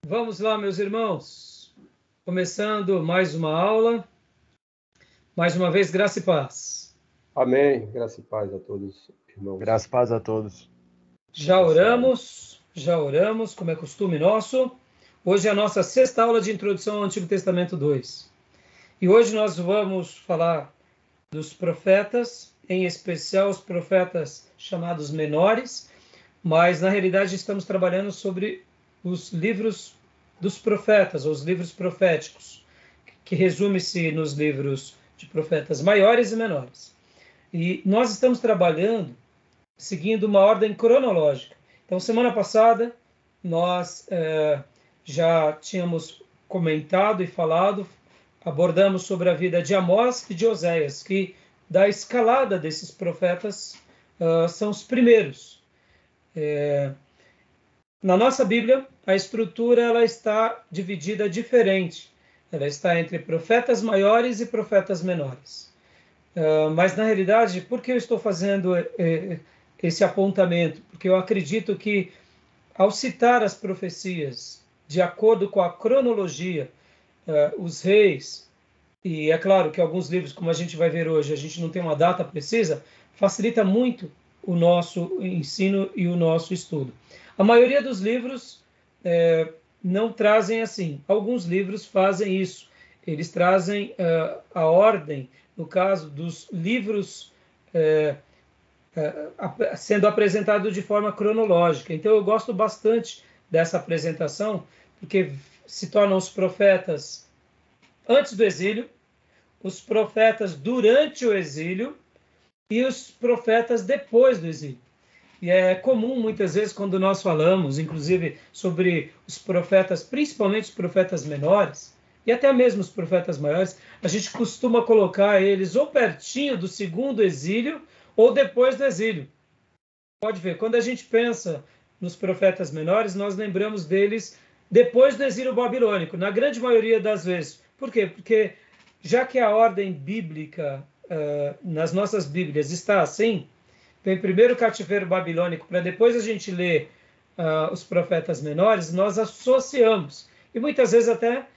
Vamos lá, meus irmãos. Começando mais uma aula. Mais uma vez, graça e paz. Amém. Graça e paz a todos, irmãos. Graça e paz a todos. Já oramos, como é costume nosso. Hoje é a nossa sexta aula de introdução ao Antigo Testamento 2. E hoje nós vamos falar dos profetas, em especial os profetas chamados menores, mas na realidade estamos trabalhando sobre os livros dos profetas, ou os livros proféticos, que resume-se nos livros de profetas maiores e menores. E nós estamos trabalhando seguindo uma ordem cronológica. Então, semana passada, nós já tínhamos comentado e falado, abordamos sobre a vida de Amós e de Oséias, que da escalada desses profetas são os primeiros. Na nossa Bíblia, a estrutura ela está dividida diferente. Ela está entre profetas maiores e profetas menores. Mas, na realidade, por que eu estou fazendo esse apontamento? Porque eu acredito que, ao citar as profecias de acordo com a cronologia, os reis, e é claro que alguns livros, como a gente vai ver hoje, a gente não tem uma data precisa, facilita muito o nosso ensino e o nosso estudo. A maioria dos livros não trazem assim. Alguns livros fazem isso. Eles trazem a ordem, no caso dos livros sendo apresentados de forma cronológica. Então eu gosto bastante dessa apresentação, porque se tornam os profetas antes do exílio, os profetas durante o exílio e os profetas depois do exílio. E é comum, muitas vezes, quando nós falamos, inclusive, sobre os profetas, principalmente os profetas menores, e até mesmo os profetas maiores, a gente costuma colocar eles ou pertinho do segundo exílio ou depois do exílio. Pode ver, quando a gente pensa nos profetas menores, nós lembramos deles depois do exílio babilônico, na grande maioria das vezes. Por quê? Porque já que a ordem bíblica nas nossas Bíblias está assim, vem primeiro o cativeiro babilônico, para depois a gente ler os profetas menores, nós associamos. E muitas vezes até,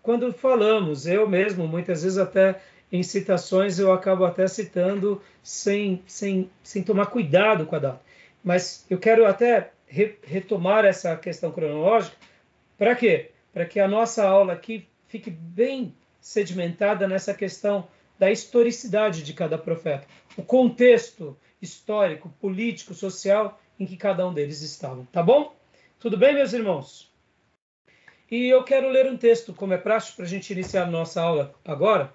quando falamos, eu mesmo, muitas vezes até em citações, eu acabo até citando sem tomar cuidado com a data. Mas eu quero até retomar essa questão cronológica. Para quê? Para que a nossa aula aqui fique bem sedimentada nessa questão da historicidade de cada profeta. O contexto histórico, político, social em que cada um deles estavam. Tá bom? Tudo bem, meus irmãos? E eu quero ler um texto, como é prático, para a gente iniciar a nossa aula agora,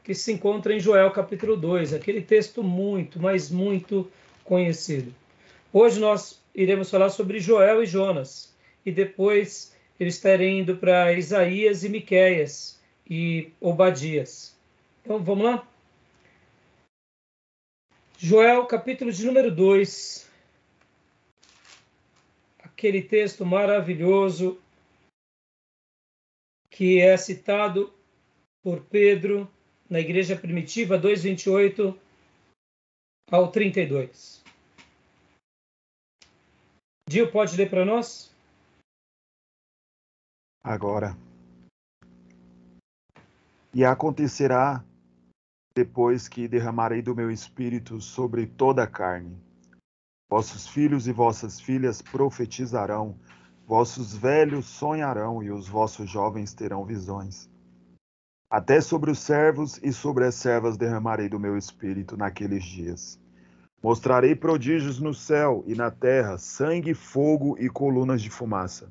que se encontra em Joel capítulo 2, aquele texto muito, mas muito conhecido. Hoje nós iremos falar sobre Joel e Jonas, e depois eles estarem indo para Isaías e Miqueias e Obadias. Então, vamos lá? Joel, capítulo de número 2. Aquele texto maravilhoso que é citado por Pedro na igreja primitiva, 2:28 ao 32. Gil, pode ler para nós? Agora. E acontecerá, depois que derramarei do meu espírito sobre toda a carne, vossos filhos e vossas filhas profetizarão, vossos velhos sonharão e os vossos jovens terão visões. Até sobre os servos e sobre as servas derramarei do meu espírito naqueles dias. Mostrarei prodígios no céu e na terra, sangue, fogo e colunas de fumaça.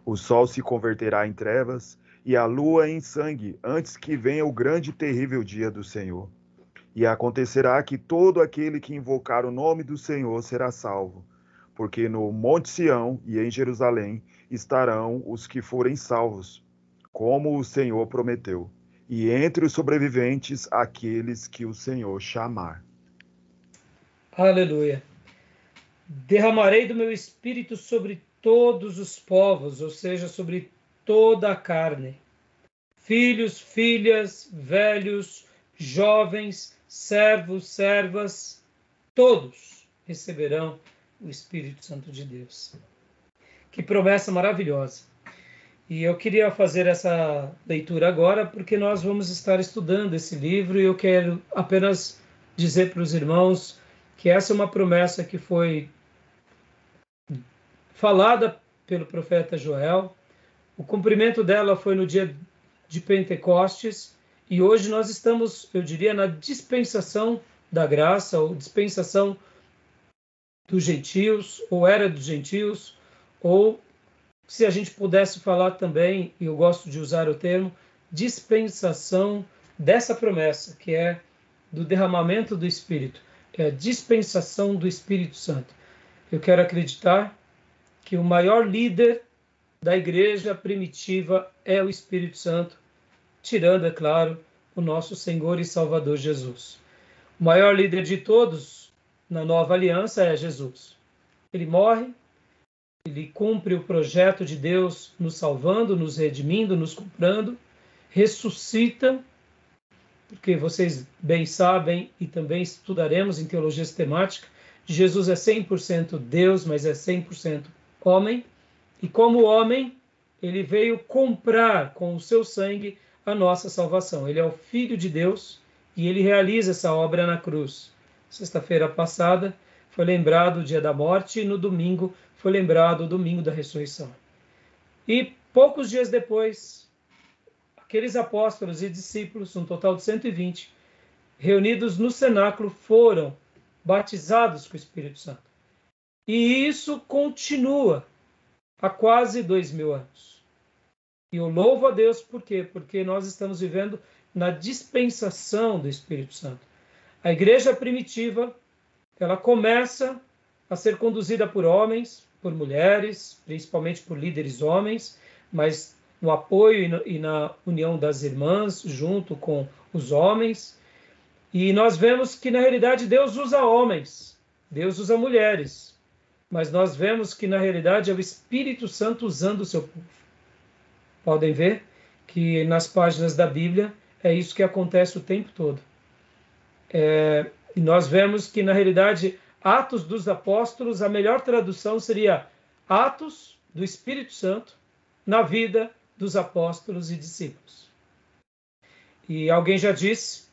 O sol se converterá em trevas e a lua em sangue, antes que venha o grande e terrível dia do Senhor. E acontecerá que todo aquele que invocar o nome do Senhor será salvo, porque no Monte Sião e em Jerusalém estarão os que forem salvos, como o Senhor prometeu, e entre os sobreviventes aqueles que o Senhor chamar. Aleluia. Derramarei do meu espírito sobre todos os povos, ou seja, sobre toda a carne. Filhos, filhas, velhos, jovens, servos, servas, todos receberão o Espírito Santo de Deus. Que promessa maravilhosa. E eu queria fazer essa leitura agora porque nós vamos estar estudando esse livro e eu quero apenas dizer para os irmãos que essa é uma promessa que foi falada pelo profeta Joel. O cumprimento dela foi no dia de Pentecostes e hoje nós estamos, eu diria, na dispensação da graça ou dispensação dos gentios, ou era dos gentios, ou se a gente pudesse falar também, e eu gosto de usar o termo, dispensação dessa promessa, que é do derramamento do Espírito, é a dispensação do Espírito Santo. Eu quero acreditar que o maior líder da igreja primitiva é o Espírito Santo, tirando, é claro, o nosso Senhor e Salvador Jesus. O maior líder de todos na nova aliança é Jesus. Ele morre, ele cumpre o projeto de Deus nos salvando, nos redimindo, nos comprando, ressuscita, porque vocês bem sabem e também estudaremos em teologia sistemática, Jesus é 100% Deus, mas é 100% homem, e como homem, ele veio comprar com o seu sangue a nossa salvação. Ele é o Filho de Deus e ele realiza essa obra na cruz. Sexta-feira passada foi lembrado o dia da morte e no domingo foi lembrado o domingo da ressurreição. E poucos dias depois, aqueles apóstolos e discípulos, um total de 120, reunidos no cenáculo, foram batizados com o Espírito Santo. E isso continua há quase 2000 anos. E eu louvo a Deus por quê? Porque nós estamos vivendo na dispensação do Espírito Santo. A igreja primitiva, ela começa a ser conduzida por homens, por mulheres, principalmente por líderes homens, mas no apoio e na união das irmãs, junto com os homens. E nós vemos que, na realidade, Deus usa homens, Deus usa mulheres, mas nós vemos que, na realidade, é o Espírito Santo usando o seu povo. Podem ver que nas páginas da Bíblia é isso que acontece o tempo todo. E nós vemos que, na realidade, Atos dos Apóstolos, a melhor tradução seria Atos do Espírito Santo na vida dos apóstolos e discípulos. E alguém já disse,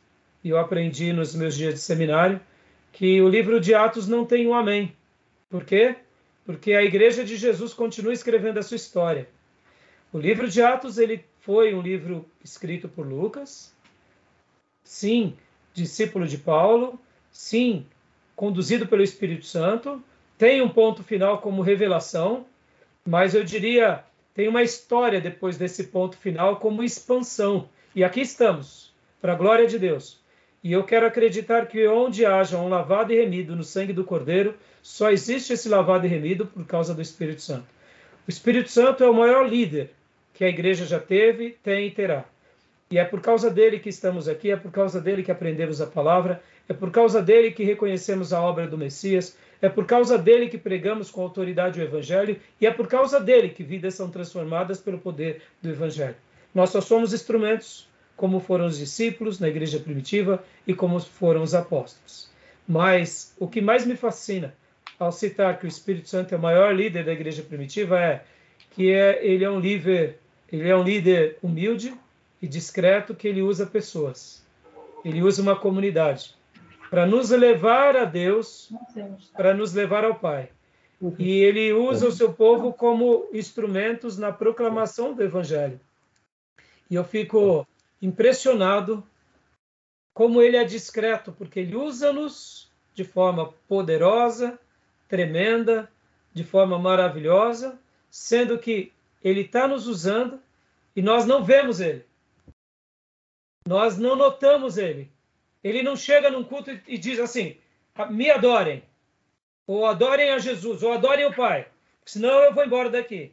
e eu aprendi nos meus dias de seminário, que o livro de Atos não tem um amém. Por quê? Porque a igreja de Jesus continua escrevendo a sua história. O livro de Atos ele foi um livro escrito por Lucas, sim, discípulo de Paulo, sim, conduzido pelo Espírito Santo, tem um ponto final como revelação, mas eu diria, tem uma história depois desse ponto final como expansão. E aqui estamos, para a glória de Deus. E eu quero acreditar que onde haja um lavado e remido no sangue do Cordeiro, só existe esse lavado e remido por causa do Espírito Santo. O Espírito Santo é o maior líder que a igreja já teve, tem e terá. E é por causa dele que estamos aqui, é por causa dele que aprendemos a palavra, é por causa dele que reconhecemos a obra do Messias, é por causa dele que pregamos com autoridade o Evangelho, e é por causa dele que vidas são transformadas pelo poder do Evangelho. Nós só somos instrumentos, como foram os discípulos na igreja primitiva e como foram os apóstolos. Mas o que mais me fascina ao citar que o Espírito Santo é o maior líder da igreja primitiva é que ele é um líder humilde e discreto, que ele usa pessoas. Ele usa uma comunidade para nos levar a Deus, para nos levar ao Pai. E ele usa o seu povo como instrumentos na proclamação do Evangelho. E eu fico impressionado como ele é discreto, porque ele usa-nos de forma poderosa, tremenda, de forma maravilhosa, sendo que ele está nos usando e nós não vemos ele. Nós não notamos ele. Ele não chega num culto e diz assim, me adorem, ou adorem a Jesus, ou adorem o Pai, senão eu vou embora daqui.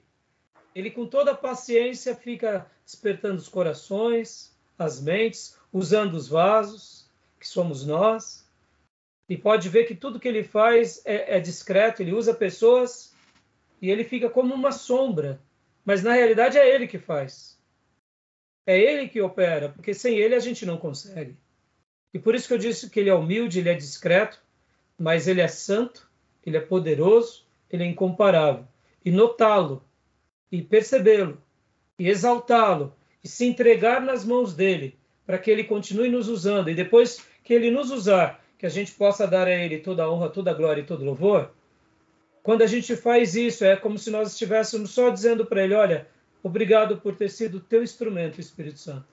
Ele com toda a paciência fica despertando os corações, as mentes, usando os vasos, que somos nós. E pode ver que tudo que ele faz é discreto, ele usa pessoas e ele fica como uma sombra. Mas na realidade é ele que faz. É ele que opera, porque sem ele a gente não consegue. E por isso que eu disse que ele é humilde, ele é discreto, mas ele é santo, ele é poderoso, ele é incomparável. E notá-lo, e percebê-lo, e exaltá-lo e se entregar nas mãos dele, para que ele continue nos usando, e depois que ele nos usar, que a gente possa dar a ele toda a honra, toda a glória e todo louvor. Quando a gente faz isso, é como se nós estivéssemos só dizendo para ele: olha, obrigado por ter sido teu instrumento, Espírito Santo.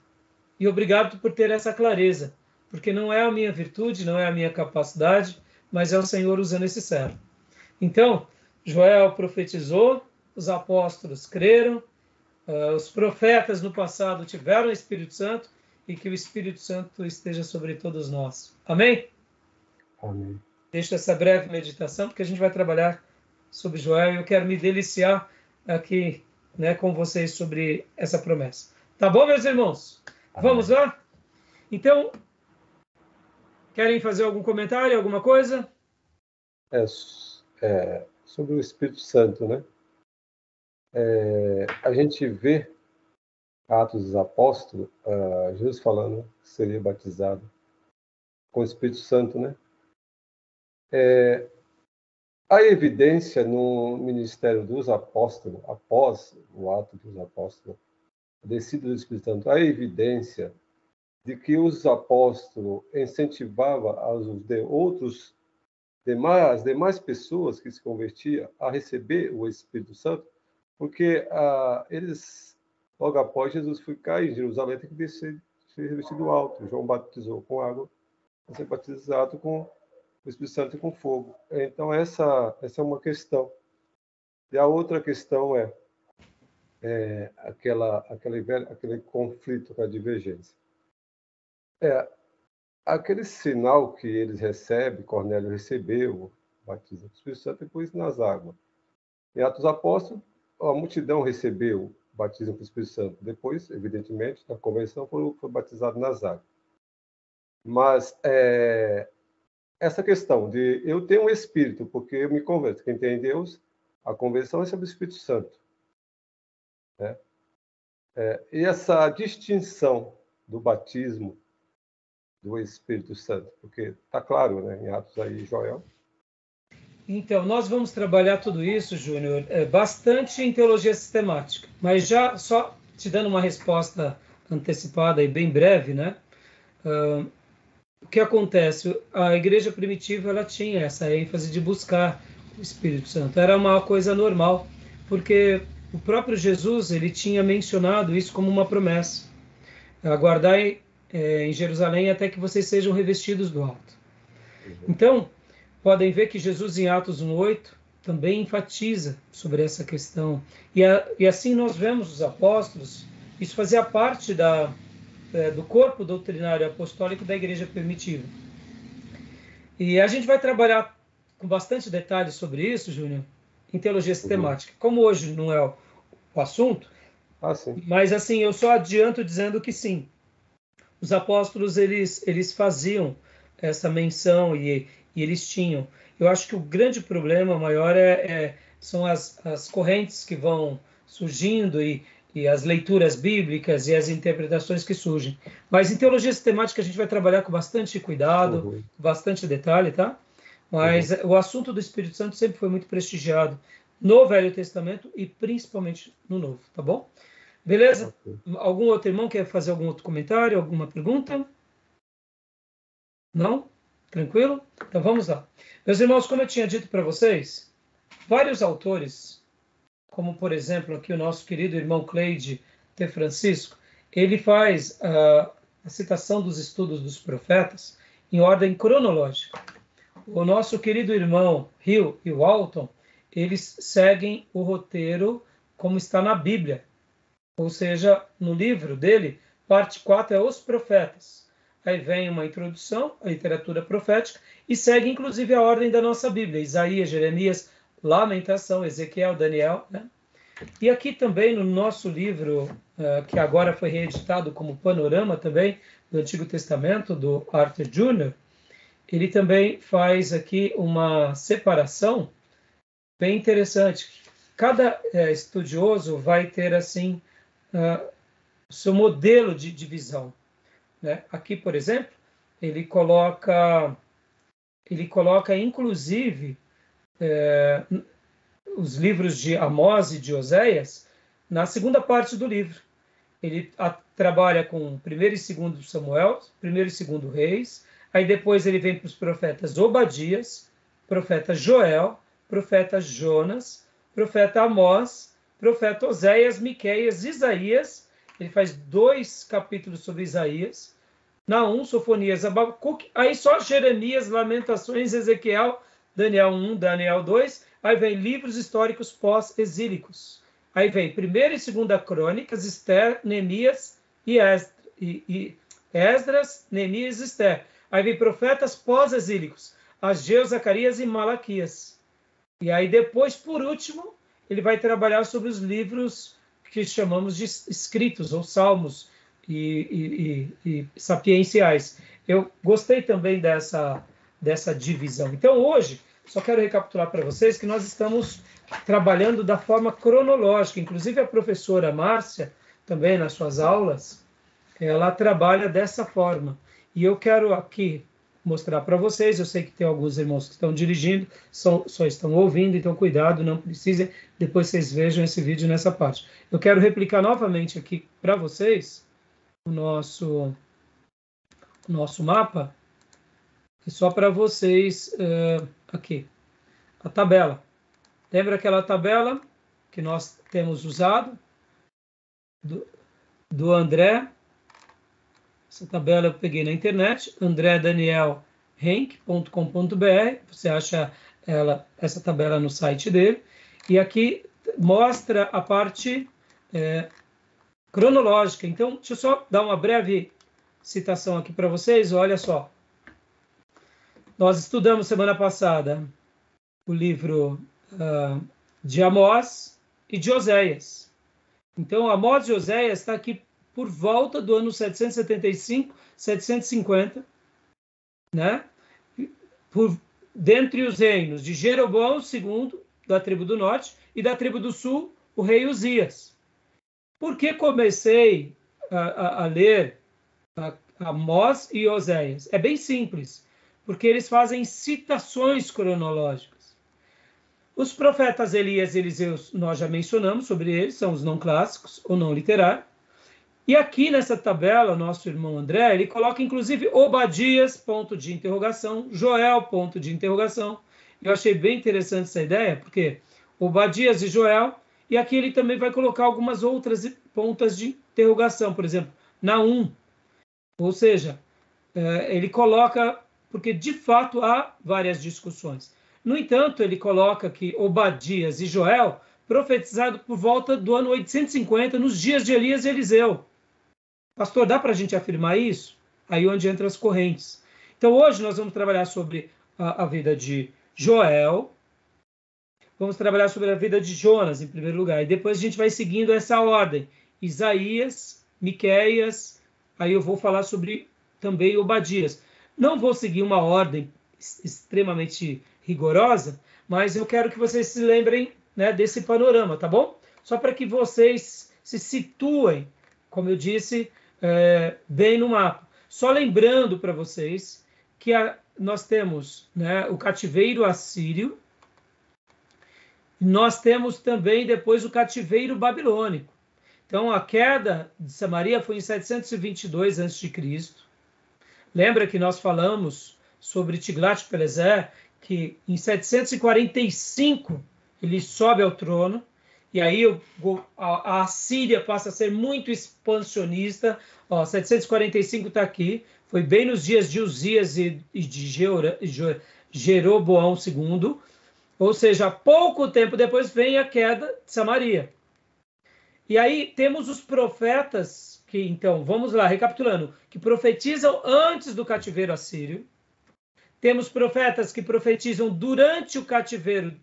E obrigado por ter essa clareza, porque não é a minha virtude, não é a minha capacidade, mas é o Senhor usando esse servo. Então, Joel profetizou, os apóstolos creram, os profetas no passado tiveram o Espírito Santo, e que o Espírito Santo esteja sobre todos nós. Amém? Amém. Deixo essa breve meditação, porque a gente vai trabalhar sobre Joel, e eu quero me deliciar aqui, né, com vocês sobre essa promessa. Tá bom, meus irmãos? Amém. Vamos lá? Então, querem fazer algum comentário, alguma coisa? Sobre o Espírito Santo, né? A gente vê Atos dos Apóstolos, Jesus falando que seria batizado com o Espírito Santo, né? A evidência no ministério dos apóstolos, após o ato dos apóstolos, a descida do Espírito Santo, a evidência de que os apóstolos incentivavam as demais pessoas que se convertiam a receber o Espírito Santo, porque eles, logo após Jesus ficar em Jerusalém, tem que descer, ser revestido do alto. João batizou com água, vai ser batizado com o Espírito Santo e com fogo. Então, essa é uma questão. E a outra questão aquele conflito com a divergência. Aquele sinal que eles recebem, Cornélio recebeu, o batismo do Espírito Santo, depois nas águas. Em Atos dos Apóstolos, a multidão recebeu o batismo do Espírito Santo. Depois, evidentemente, na convenção, foi batizado nas águas. Mas essa questão de eu ter um Espírito, porque eu me converto, quem tem Deus, a convenção é sobre o Espírito Santo. Né? E essa distinção do batismo do Espírito Santo, porque está claro, né, em Atos aí, Joel. Então, nós vamos trabalhar tudo isso, Júnior, bastante em teologia sistemática, mas já só te dando uma resposta antecipada e bem breve, né? O que acontece? A igreja primitiva, ela tinha essa ênfase de buscar o Espírito Santo. Era uma coisa normal, porque o próprio Jesus, ele tinha mencionado isso como uma promessa. Aguardai em Jerusalém até que vocês sejam revestidos do alto. Então, podem ver que Jesus em Atos 1:8 também enfatiza sobre essa questão. E assim nós vemos os apóstolos, isso fazia parte do corpo doutrinário apostólico da igreja primitiva. E a gente vai trabalhar com bastante detalhes sobre isso, Júnior, em teologia sistemática. Como hoje não é o assunto, mas assim, eu só adianto dizendo que sim, os apóstolos eles faziam essa menção e eles tinham. Eu acho que o grande problema maior são as correntes que vão surgindo e as leituras bíblicas e as interpretações que surgem. Mas em teologia sistemática a gente vai trabalhar com bastante cuidado, bastante detalhe, tá? Mas o assunto do Espírito Santo sempre foi muito prestigiado no Velho Testamento e principalmente no Novo, tá bom? Beleza? Algum outro irmão quer fazer algum outro comentário, alguma pergunta? Não? Tranquilo? Então vamos lá. Meus irmãos, como eu tinha dito para vocês, vários autores, como por exemplo aqui o nosso querido irmão Cleide T. Francisco, ele faz a citação dos estudos dos profetas em ordem cronológica. O nosso querido irmão Hill e Walton, eles seguem o roteiro como está na Bíblia. Ou seja, no livro dele, parte 4 é os profetas. Aí vem uma introdução à literatura profética e segue inclusive a ordem da nossa Bíblia. Isaías, Jeremias, Lamentação, Ezequiel, Daniel. Né? E aqui também no nosso livro, que agora foi reeditado como Panorama também, do Antigo Testamento, do Arthur Jr., ele também faz aqui uma separação bem interessante. Cada estudioso vai ter assim o seu modelo de divisão. Né? Aqui, por exemplo, ele coloca inclusive os livros de Amós e de Oséias na segunda parte do livro. Ele trabalha com 1º e 2º Samuel, 1º e 2º Reis, aí depois ele vem para os profetas Obadias, profeta Joel, profeta Jonas, profeta Amós, profeta Oséias, Miqueias, Isaías. Ele faz 2 capítulos sobre Isaías, Naum, Sofonias, Abacuque, aí só Jeremias, Lamentações, Ezequiel, Daniel 1, Daniel 2, aí vem livros históricos pós-exílicos. Aí vem 1ª e 2ª Crônicas, Esther, Neemias e Esdras, Neemias e Esther. Aí vem profetas pós-exílicos, Ageu, Zacarias e Malaquias. E aí depois, por último, ele vai trabalhar sobre os livros que chamamos de escritos, ou salmos e sapienciais. Eu gostei também dessa divisão. Então, hoje, só quero recapitular para vocês que nós estamos trabalhando da forma cronológica. Inclusive, a professora Márcia, também nas suas aulas, ela trabalha dessa forma. E eu quero aqui mostrar para vocês, eu sei que tem alguns irmãos que estão dirigindo, só estão ouvindo, então cuidado, não precisem, depois vocês vejam esse vídeo nessa parte. Eu quero replicar novamente aqui para vocês o nosso mapa, e só para vocês, aqui, a tabela. Lembra aquela tabela que nós temos usado? Do André. Essa tabela eu peguei na internet, andredanielhenk.com.br. Você acha essa tabela no site dele. E aqui mostra a parte cronológica. Então, deixa eu só dar uma breve citação aqui para vocês. Olha só. Nós estudamos semana passada o livro de Amós e de Oséias. Então, Amós e Oséias está aqui por volta do ano 775, 750, né? Dentre os reinos de Jeroboão II, da tribo do norte, e da tribo do sul, o rei Uzias. Por que comecei a ler Amós e Oséias? É bem simples, porque eles fazem citações cronológicas. Os profetas Elias e Eliseu, nós já mencionamos sobre eles, são os não clássicos ou não literários. E aqui nessa tabela, nosso irmão André, ele coloca inclusive Obadias, ponto de interrogação, Joel, ponto de interrogação. Eu achei bem interessante essa ideia, porque Obadias e Joel, e aqui ele também vai colocar algumas outras pontas de interrogação, por exemplo, Naum. Ou seja, ele coloca, porque de fato há várias discussões. No entanto, ele coloca que Obadias e Joel, profetizado por volta do ano 850, nos dias de Elias e Eliseu. Pastor, dá para a gente afirmar isso? Aí onde entram as correntes. Então, hoje nós vamos trabalhar sobre a vida de Joel, vamos trabalhar sobre a vida de Jonas, em primeiro lugar, e depois a gente vai seguindo essa ordem. Isaías, Miqueias, aí eu vou falar sobre também Obadias. Não vou seguir uma ordem extremamente rigorosa, mas eu quero que vocês se lembrem, né, desse panorama, tá bom? Só para que vocês se situem, como eu disse, bem no mapa. Só lembrando para vocês que nós temos, né, o cativeiro assírio, nós temos também depois o cativeiro babilônico. Então, a queda de Samaria foi em 722 a.C. Lembra que nós falamos sobre Tiglat-Pileser, que em 745 ele sobe ao trono, e aí a Assíria passa a ser muito expansionista. 745 está aqui, foi bem nos dias de Uzias e de Jeroboão II, ou seja, pouco tempo depois vem a queda de Samaria. E aí temos os profetas que, então, vamos lá, recapitulando, que profetizam antes do cativeiro assírio. Temos profetas que profetizam durante o cativeiro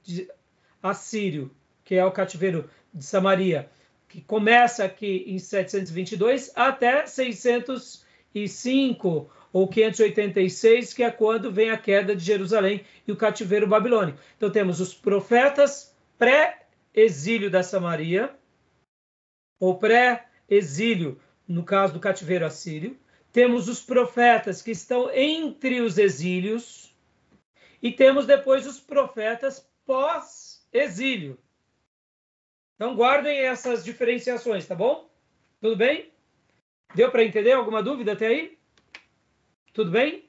assírio, que é o cativeiro de Samaria, que começa aqui em 722 até 605 ou 586, que é quando vem a queda de Jerusalém e o cativeiro babilônico. Então temos os profetas pré-exílio da Samaria, ou pré-exílio, no caso do cativeiro assírio. Temos os profetas que estão entre os exílios, e temos depois os profetas pós-exílio. Então, guardem essas diferenciações, tá bom? Tudo bem? Deu para entender? Alguma dúvida até aí? Tudo bem?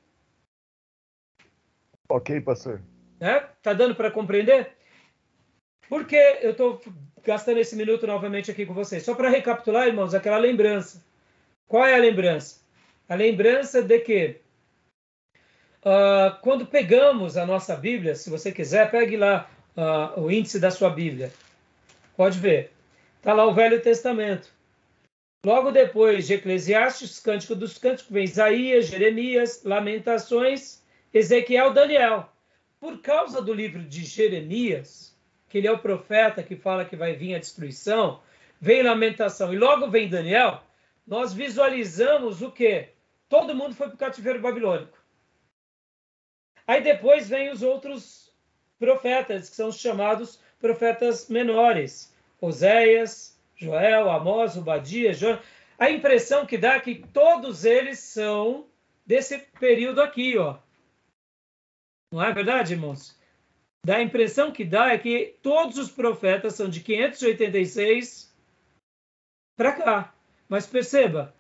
Ok, pastor. Tá dando para compreender? Por que eu estou gastando esse minuto novamente aqui com vocês? Só para recapitular, irmãos, aquela lembrança. Qual é a lembrança? A lembrança de que quando pegamos a nossa Bíblia, se você quiser, pegue lá o índice da sua Bíblia. Pode ver. Está lá o Velho Testamento. Logo depois de Eclesiastes, Cântico dos Cânticos, vem Isaías, Jeremias, Lamentações, Ezequiel, Daniel. Por causa do livro de Jeremias, que ele é o profeta que fala que vai vir a destruição, vem Lamentação e logo vem Daniel, nós visualizamos o quê? Todo mundo foi para o cativeiro babilônico. Aí depois vem os outros profetas, que são os chamados profetas menores. Oséias, Joel, Amós, Obadias, Jonas. A impressão que dá é que todos eles são desse período aqui, ó. Não é verdade, irmãos? Dá a impressão que dá é que todos os profetas são de 586 para cá. Mas perceba,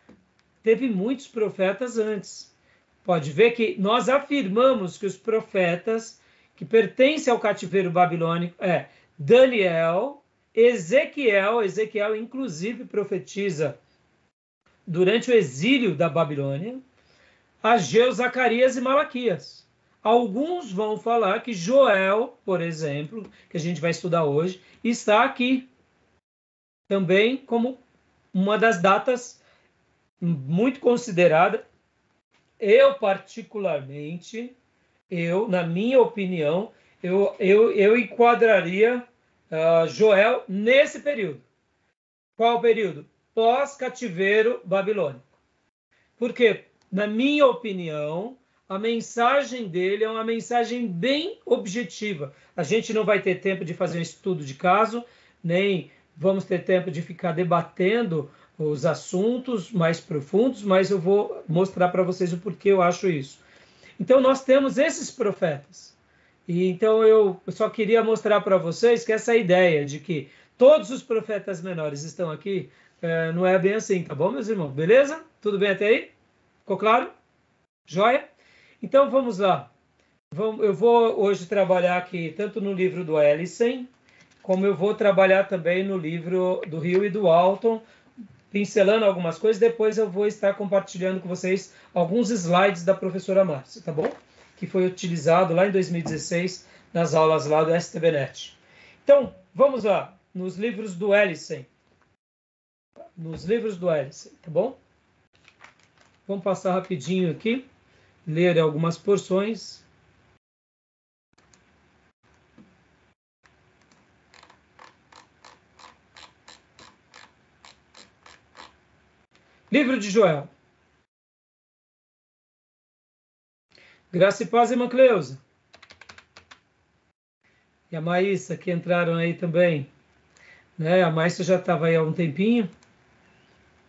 teve muitos profetas antes. Pode ver que nós afirmamos que os profetas que pertencem ao cativeiro babilônico é Daniel, Ezequiel inclusive profetiza durante o exílio da Babilônia, Ageu, Zacarias e Malaquias. Alguns vão falar que Joel, por exemplo, que a gente vai estudar hoje, está aqui também como uma das datas muito considerada. Eu, particularmente, na minha opinião, eu enquadraria Joel nesse período. Qual período? Pós-cativeiro babilônico. Porque, na minha opinião, a mensagem dele é uma mensagem bem objetiva. A gente não vai ter tempo de fazer um estudo de caso, nem vamos ter tempo de ficar debatendo os assuntos mais profundos, mas eu vou mostrar para vocês o porquê eu acho isso. Então, nós temos esses profetas. E então, eu só queria mostrar para vocês que essa ideia de que todos os profetas menores estão aqui, não é bem assim, tá bom, meus irmãos? Beleza? Tudo bem até aí? Ficou claro? Joia? Então, vamos lá. Eu vou hoje trabalhar aqui tanto no livro do Ellison, como eu vou trabalhar também no livro do Hill e do Alton, pincelando algumas coisas. Depois eu vou estar compartilhando com vocês alguns slides da professora Márcia, tá bom? Que foi utilizado lá em 2016 nas aulas lá do STBnet. Então, vamos lá, nos livros do Ellison. Nos livros do Ellison, tá bom? Vamos passar rapidinho aqui, ler algumas porções. Livro de Joel. Graça e paz, irmã Cleusa. E a Maísa, que entraram aí também. Né? A Maísa já estava aí há um tempinho.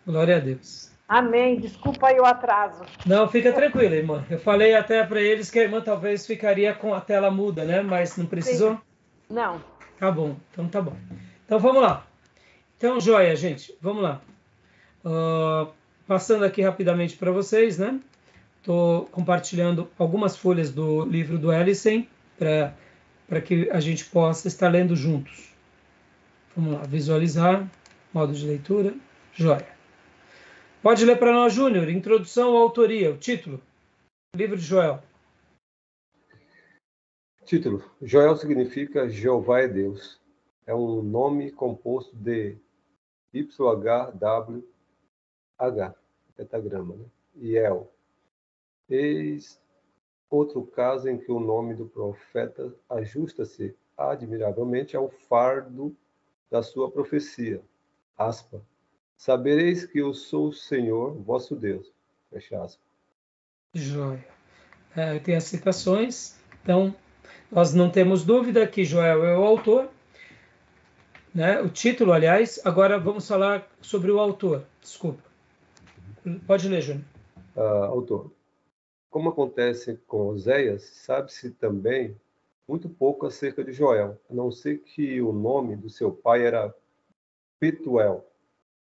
Glória a Deus. Amém. Desculpa aí o atraso. Não, fica tranquila, irmã. Eu falei até para eles que a irmã talvez ficaria com a tela muda, né? Mas não precisou? Sim. Não. Tá bom, então tá bom. Então vamos lá. Então, joia, gente. Vamos lá. Passando aqui rapidamente para vocês, né? Estou compartilhando algumas folhas do livro do Ellison para que a gente possa estar lendo juntos. Vamos lá, visualizar, modo de leitura, joia. Pode ler para nós, Júnior, introdução à autoria, o título, livro de Joel. Título, Joel significa Jeová é Deus. É um nome composto de YHWH, pentagrama, né? E El. Eis outro caso em que o nome do profeta ajusta-se admiravelmente ao fardo da sua profecia. Aspa. Sabereis que eu sou o Senhor, vosso Deus. Fecha aspas. Joia. Tem as citações. Então, nós não temos dúvida que Joel é o autor. Né? O título, aliás. Agora vamos falar sobre o autor. Desculpa. Pode ler, Júnior. Autor. Como acontece com Oséias, sabe-se também muito pouco acerca de Joel, a não ser que o nome do seu pai era Petuel.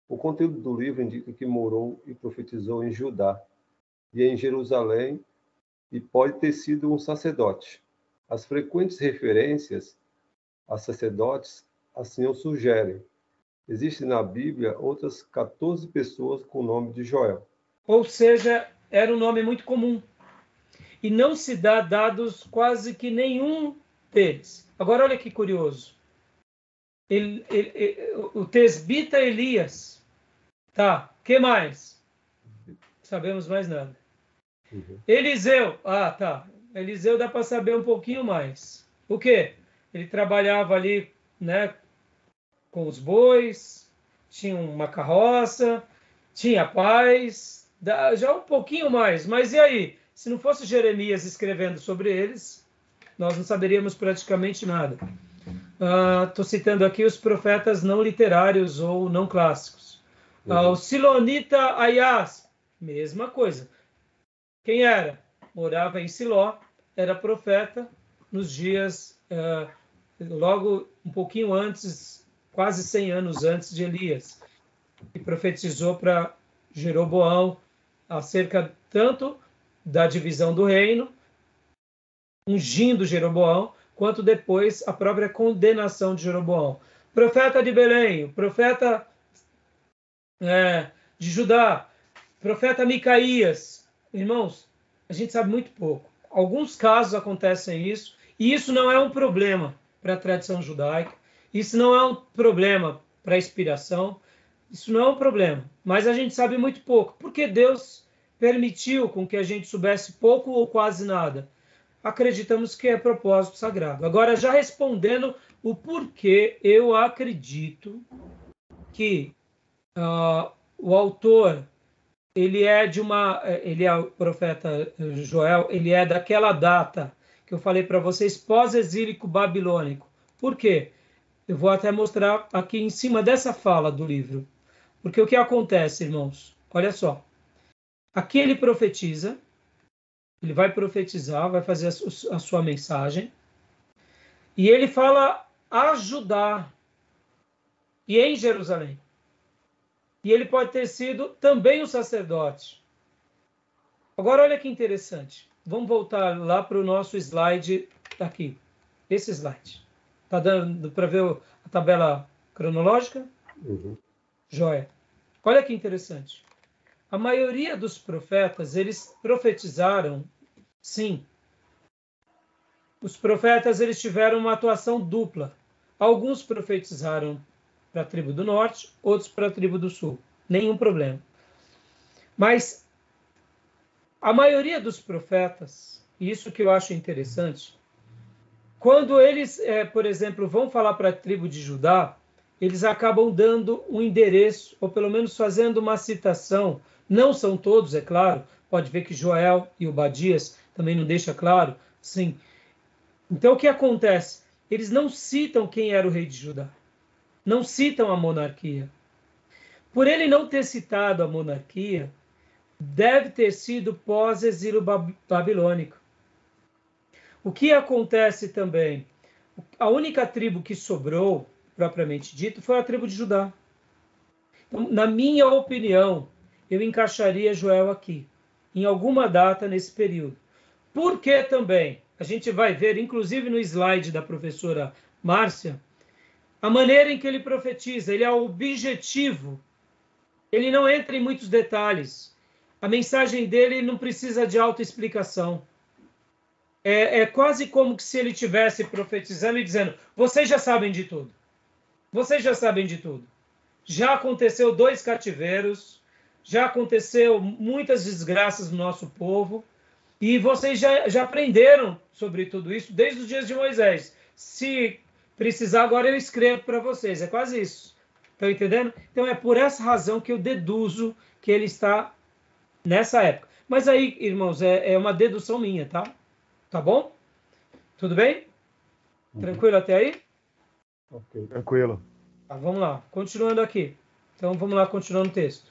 O conteúdo do livro indica que morou e profetizou em Judá e em Jerusalém e pode ter sido um sacerdote. As frequentes referências a sacerdotes assim o sugerem. Existem na Bíblia outras 14 pessoas com o nome de Joel. Ou seja, era um nome muito comum. E não se dá dados quase que nenhum deles. Agora, olha que curioso. O tesbita Elias. Tá, o que mais? Não sabemos mais nada. Eliseu. Ah, tá. Eliseu dá para saber um pouquinho mais. O quê? Ele trabalhava ali, né, com os bois, tinha uma carroça, tinha paz, já um pouquinho mais. Mas e aí? Se não fosse Jeremias escrevendo sobre eles, nós não saberíamos praticamente nada. Estou citando aqui os profetas não literários ou não clássicos. O Silonita Aias, mesma coisa. Quem era? Morava em Siló, era profeta nos dias, logo um pouquinho antes, quase 100 anos antes de Elias, e profetizou para Jeroboão acerca tanto da divisão do reino, ungindo Jeroboão, quanto depois a própria condenação de Jeroboão. Profeta de Belém, profeta de Judá, profeta Micaías. Irmãos, a gente sabe muito pouco. Alguns casos acontecem isso, e isso não é um problema para a tradição judaica, isso não é um problema para a inspiração, isso não é um problema, mas a gente sabe muito pouco, porque Deus permitiu com que a gente soubesse pouco ou quase nada. Acreditamos que é propósito sagrado. Agora, já respondendo o porquê, eu acredito que o autor, ele é o profeta Joel, ele é daquela data que eu falei para vocês, pós-exílico babilônico. Por quê? Eu vou até mostrar aqui em cima dessa fala do livro. Porque o que acontece, irmãos? Olha só. Aqui ele profetiza, ele vai profetizar, vai fazer a sua mensagem, e ele fala a Judá e em Jerusalém. E ele pode ter sido também um sacerdote. Agora, olha que interessante. Vamos voltar lá para o nosso slide aqui. Esse slide. Está dando para ver a tabela cronológica? Joia. Olha que interessante. A maioria dos profetas, eles profetizaram, sim. Os profetas, eles tiveram uma atuação dupla. Alguns profetizaram para a tribo do norte, outros para a tribo do sul. Nenhum problema. Mas a maioria dos profetas, isso que eu acho interessante, quando eles, por exemplo, vão falar para a tribo de Judá, eles acabam dando um endereço, ou pelo menos fazendo uma citação. Não são todos, é claro. Pode ver que Joel e Obadias também não deixa claro. Sim. Então, o que acontece? Eles não citam quem era o rei de Judá. Não citam a monarquia. Por ele não ter citado a monarquia, deve ter sido pós-exílio babilônico. O que acontece também? A única tribo que sobrou, propriamente dito, foi a tribo de Judá. Então, na minha opinião, eu encaixaria Joel aqui, em alguma data nesse período. Por que também? A gente vai ver, inclusive no slide da professora Márcia, a maneira em que ele profetiza, ele é objetivo, ele não entra em muitos detalhes. A mensagem dele não precisa de autoexplicação. É quase como se ele estivesse profetizando e dizendo, vocês já sabem de tudo. Vocês já sabem de tudo. Já aconteceu 2 cativeiros, já aconteceu muitas desgraças no nosso povo, e vocês já aprenderam sobre tudo isso desde os dias de Moisés. Se precisar, agora eu escrevo para vocês. É quase isso. Estão entendendo? Então é por essa razão que eu deduzo que ele está nessa época. Mas aí, irmãos, é uma dedução minha, tá? Tá bom? Tudo bem? Tranquilo até aí? Ok, tranquilo. Tá, vamos lá. Continuando aqui. Então, vamos lá, continuando o texto.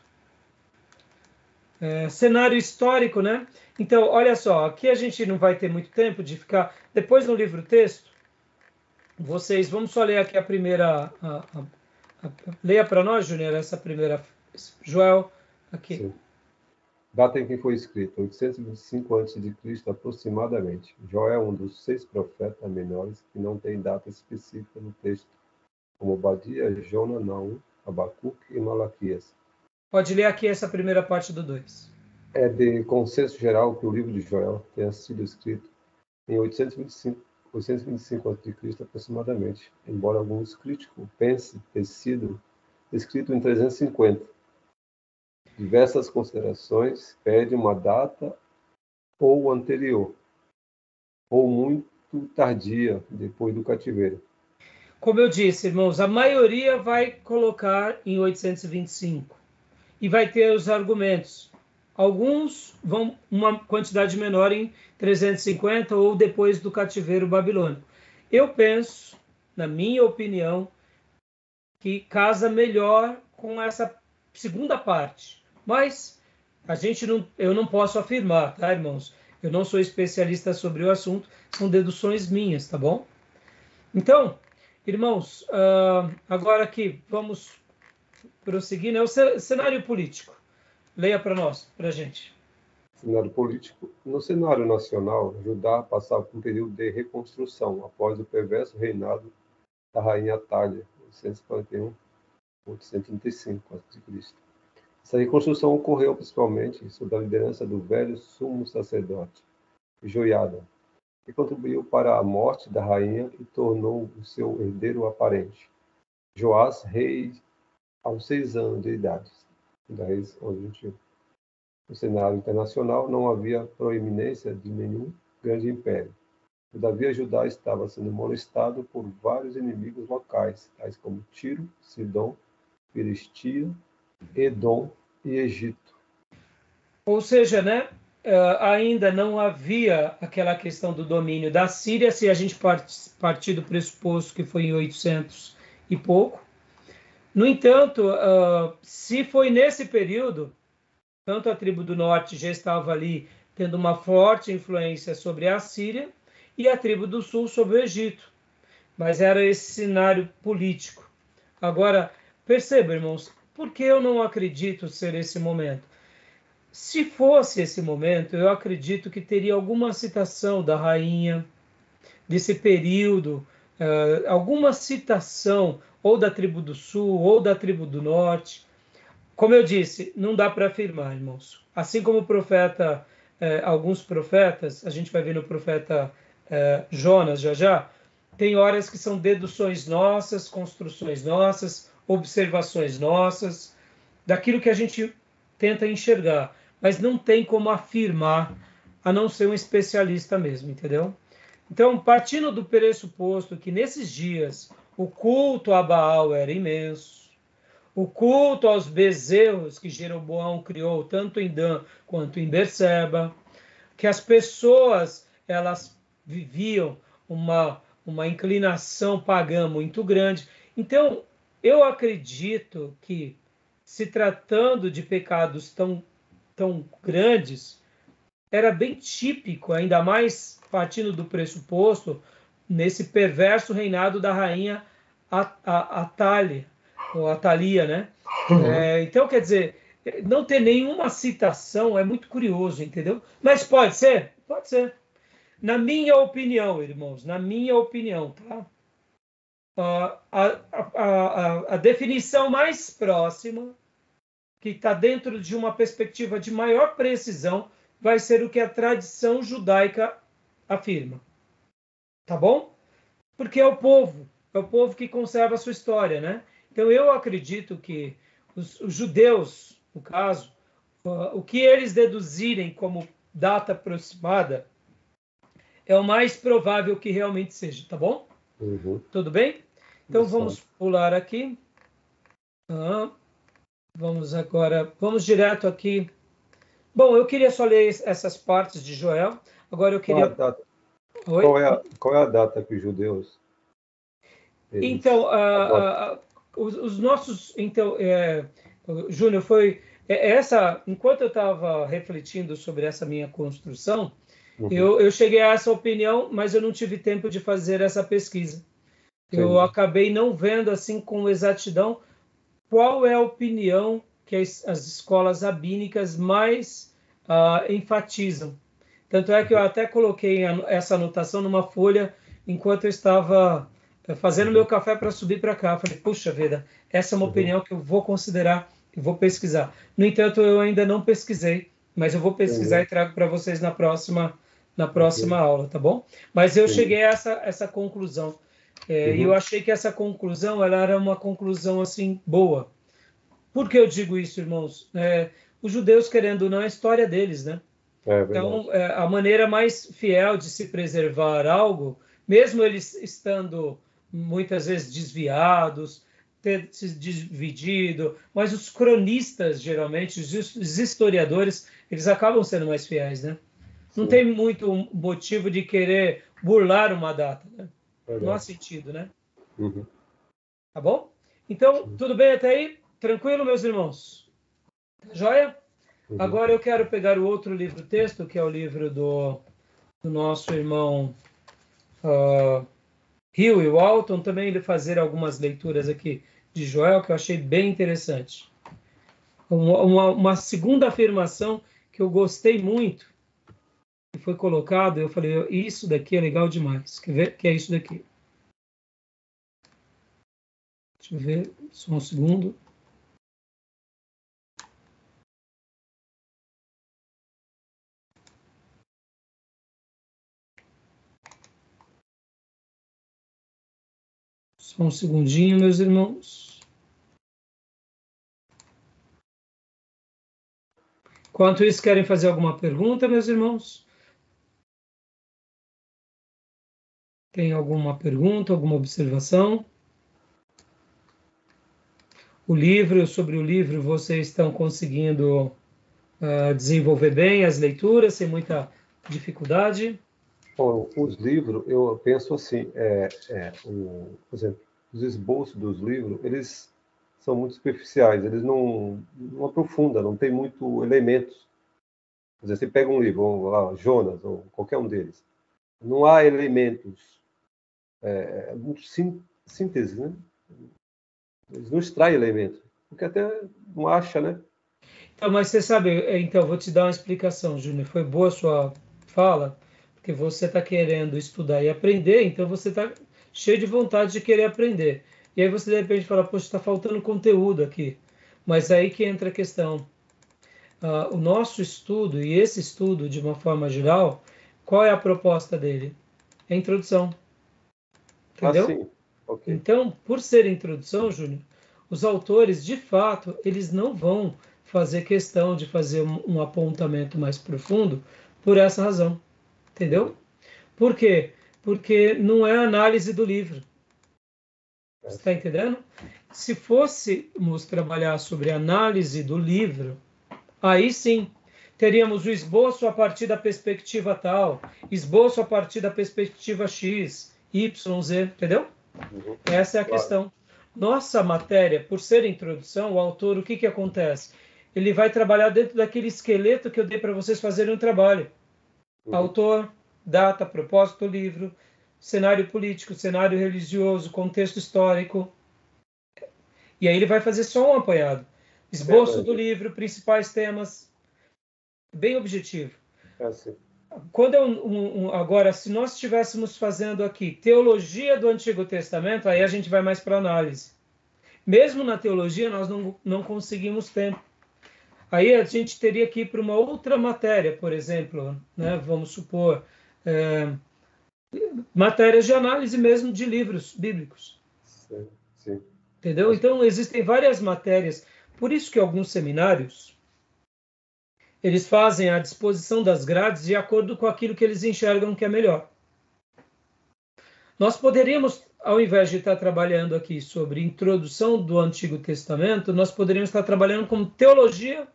Cenário histórico, né? Então, olha só. Aqui a gente não vai ter muito tempo de ficar... Depois no livro texto, vamos só ler aqui a Leia para nós, Júnior, essa primeira. Joel, aqui. Sim. Data em que foi escrito, 825 a.C. aproximadamente. Joel é um dos 6 profetas menores que não tem data específica no texto, como Obadias, Jonas, Naum, Abacuque e Malaquias. Pode ler aqui essa primeira parte do 2. É de consenso geral que o livro de Joel tenha sido escrito em 825 a.C. aproximadamente, embora alguns críticos pensem ter sido escrito em 350. Diversas considerações pedem uma data ou anterior, ou muito tardia, depois do cativeiro. Como eu disse, irmãos, a maioria vai colocar em 825 e vai ter os argumentos. Alguns vão uma quantidade menor em 350 ou depois do cativeiro babilônico. Eu penso, na minha opinião, que casa melhor com essa segunda parte. Mas eu não posso afirmar, tá, irmãos? Eu não sou especialista sobre o assunto, são deduções minhas, tá bom? Então, irmãos, agora aqui vamos prosseguir, né? O cenário político. Leia para nós, para a gente. Cenário político. No cenário nacional, Judá passava por um período de reconstrução após o perverso reinado da rainha Atália, 841 a 835 a.C. Essa reconstrução ocorreu principalmente sob a liderança do velho sumo sacerdote, Joiada, que contribuiu para a morte da rainha e tornou o seu herdeiro aparente, Joás, rei aos 6 anos de idade. Da Reis 11:21. No cenário internacional não havia proeminência de nenhum grande império. Todavia, Judá estava sendo molestado por vários inimigos locais, tais como Tiro, Sidom, Filistia, Edom e Egito. Ou seja, né, ainda não havia aquela questão do domínio da Síria, se a gente partir do pressuposto que foi em 800 e pouco. No entanto, se foi nesse período, tanto a tribo do norte já estava ali tendo uma forte influência sobre a Síria e a tribo do sul sobre o Egito. Mas era esse cenário político. Agora, perceba, irmãos, por que eu não acredito ser esse momento? Se fosse esse momento, eu acredito que teria alguma citação da rainha desse período, alguma citação ou da tribo do sul ou da tribo do norte. Como eu disse, não dá para afirmar, irmãos. Assim como o profeta, alguns profetas, a gente vai ver no profeta Jonas já, tem horas que são deduções nossas, construções nossas, observações nossas, daquilo que a gente tenta enxergar, mas não tem como afirmar, a não ser um especialista mesmo, entendeu? Então, partindo do pressuposto que nesses dias o culto a Baal era imenso, o culto aos bezerros que Jeroboão criou tanto em Dan quanto em Berseba, que as pessoas elas viviam uma inclinação pagã muito grande. Então, eu acredito que, se tratando de pecados tão grandes, era bem típico, ainda mais partindo do pressuposto, nesse perverso reinado da rainha Atália, ou Atalia, né? Então, quer dizer, não ter nenhuma citação é muito curioso, entendeu? Mas pode ser? Pode ser. Na minha opinião, irmãos, na minha opinião, tá? A definição mais próxima, que está dentro de uma perspectiva de maior precisão, vai ser o que a tradição judaica afirma. Tá bom? Porque é o povo que conserva a sua história, né? Então eu acredito que os judeus, no caso, o que eles deduzirem como data aproximada é o mais provável que realmente seja, tá bom? Uhum. Tudo bem? Então vamos pular aqui. Vamos direto aqui. Bom, eu queria só ler essas partes de Joel. Agora eu queria... Qual é a data que os judeus... Então, os nossos... Então, Júnior, foi... enquanto eu estava refletindo sobre essa minha construção, eu cheguei a essa opinião, mas eu não tive tempo de fazer essa pesquisa. Eu acabei não vendo assim com exatidão, qual é a opinião que as escolas rabínicas mais enfatizam. Tanto é que eu até coloquei essa anotação numa folha enquanto eu estava fazendo meu café para subir para cá. Falei, puxa vida, essa é uma opinião que eu vou considerar e vou pesquisar. No entanto, eu ainda não pesquisei, mas eu vou pesquisar e trago para vocês na próxima aula, tá bom? Mas eu cheguei a essa conclusão. E eu achei que essa conclusão ela era uma conclusão assim boa. Por que eu digo isso, irmãos? Os judeus, querendo ou não, é a história deles, né? Então, a maneira mais fiel de se preservar algo, mesmo eles estando muitas vezes desviados, ter se dividido, mas os cronistas, geralmente, os historiadores, eles acabam sendo mais fiéis, né? Não tem muito motivo de querer burlar uma data, né? Não há sentido, né? Tá bom? Então, tudo bem até aí? Tranquilo, meus irmãos? Joia? Agora eu quero pegar o outro livro-texto, que é o livro do nosso irmão Hill e Walton, também ele fazer algumas leituras aqui de Joel, que eu achei bem interessante. Uma segunda afirmação que eu gostei muito, que foi colocado, eu falei, isso daqui é legal demais. Quer ver? Que é isso daqui. Deixa eu ver, só um segundo. Só um segundinho, meus irmãos. Enquanto isso, querem fazer alguma pergunta, meus irmãos? Tem alguma pergunta, alguma observação? Sobre o livro, vocês estão conseguindo desenvolver bem as leituras, sem muita dificuldade? Bom, os livros, eu penso assim, por exemplo, os esboços dos livros, eles são muito superficiais, eles não aprofundam, não tem muito elementos. Por exemplo, você pega um livro, lá, Jonas, ou qualquer um deles, não há elementos, muito síntese, né? Eles não extraem elementos, porque até não acha, né? Então, mas você sabe, então, vou te dar uma explicação, Júnior. Foi boa a sua fala, porque você está querendo estudar e aprender, então você está cheio de vontade de querer aprender. E aí você, de repente, fala, poxa, está faltando conteúdo aqui. Mas aí que entra a questão. O nosso estudo, e esse estudo, de uma forma geral, qual é a proposta dele? É a introdução. Entendeu? Sim. Okay. Então, por ser introdução, Júnior, os autores, de fato, eles não vão fazer questão de fazer um apontamento mais profundo por essa razão. Entendeu? Por quê? Porque não é análise do livro. Você está entendendo? Se fôssemos trabalhar sobre análise do livro, aí sim, teríamos o esboço a partir da perspectiva tal, esboço a partir da perspectiva X, Y, Z, entendeu? Essa é a questão. Nossa matéria, por ser introdução, o autor, o que acontece? Ele vai trabalhar dentro daquele esqueleto que eu dei para vocês fazerem um trabalho. Autor, data, propósito do livro, cenário político, cenário religioso, contexto histórico. E aí ele vai fazer só um apanhado. Esboço do livro, principais temas. Bem objetivo. Quando agora, se nós estivéssemos fazendo aqui teologia do Antigo Testamento, aí a gente vai mais para análise. Mesmo na teologia, nós não conseguimos tempo. Aí a gente teria que ir para uma outra matéria, por exemplo, né? Vamos supor, matérias de análise mesmo de livros bíblicos. Sim. Entendeu? Então, existem várias matérias. Por isso que alguns seminários, eles fazem a disposição das grades de acordo com aquilo que eles enxergam que é melhor. Nós poderíamos, ao invés de estar trabalhando aqui sobre introdução do Antigo Testamento, nós poderíamos estar trabalhando com teologia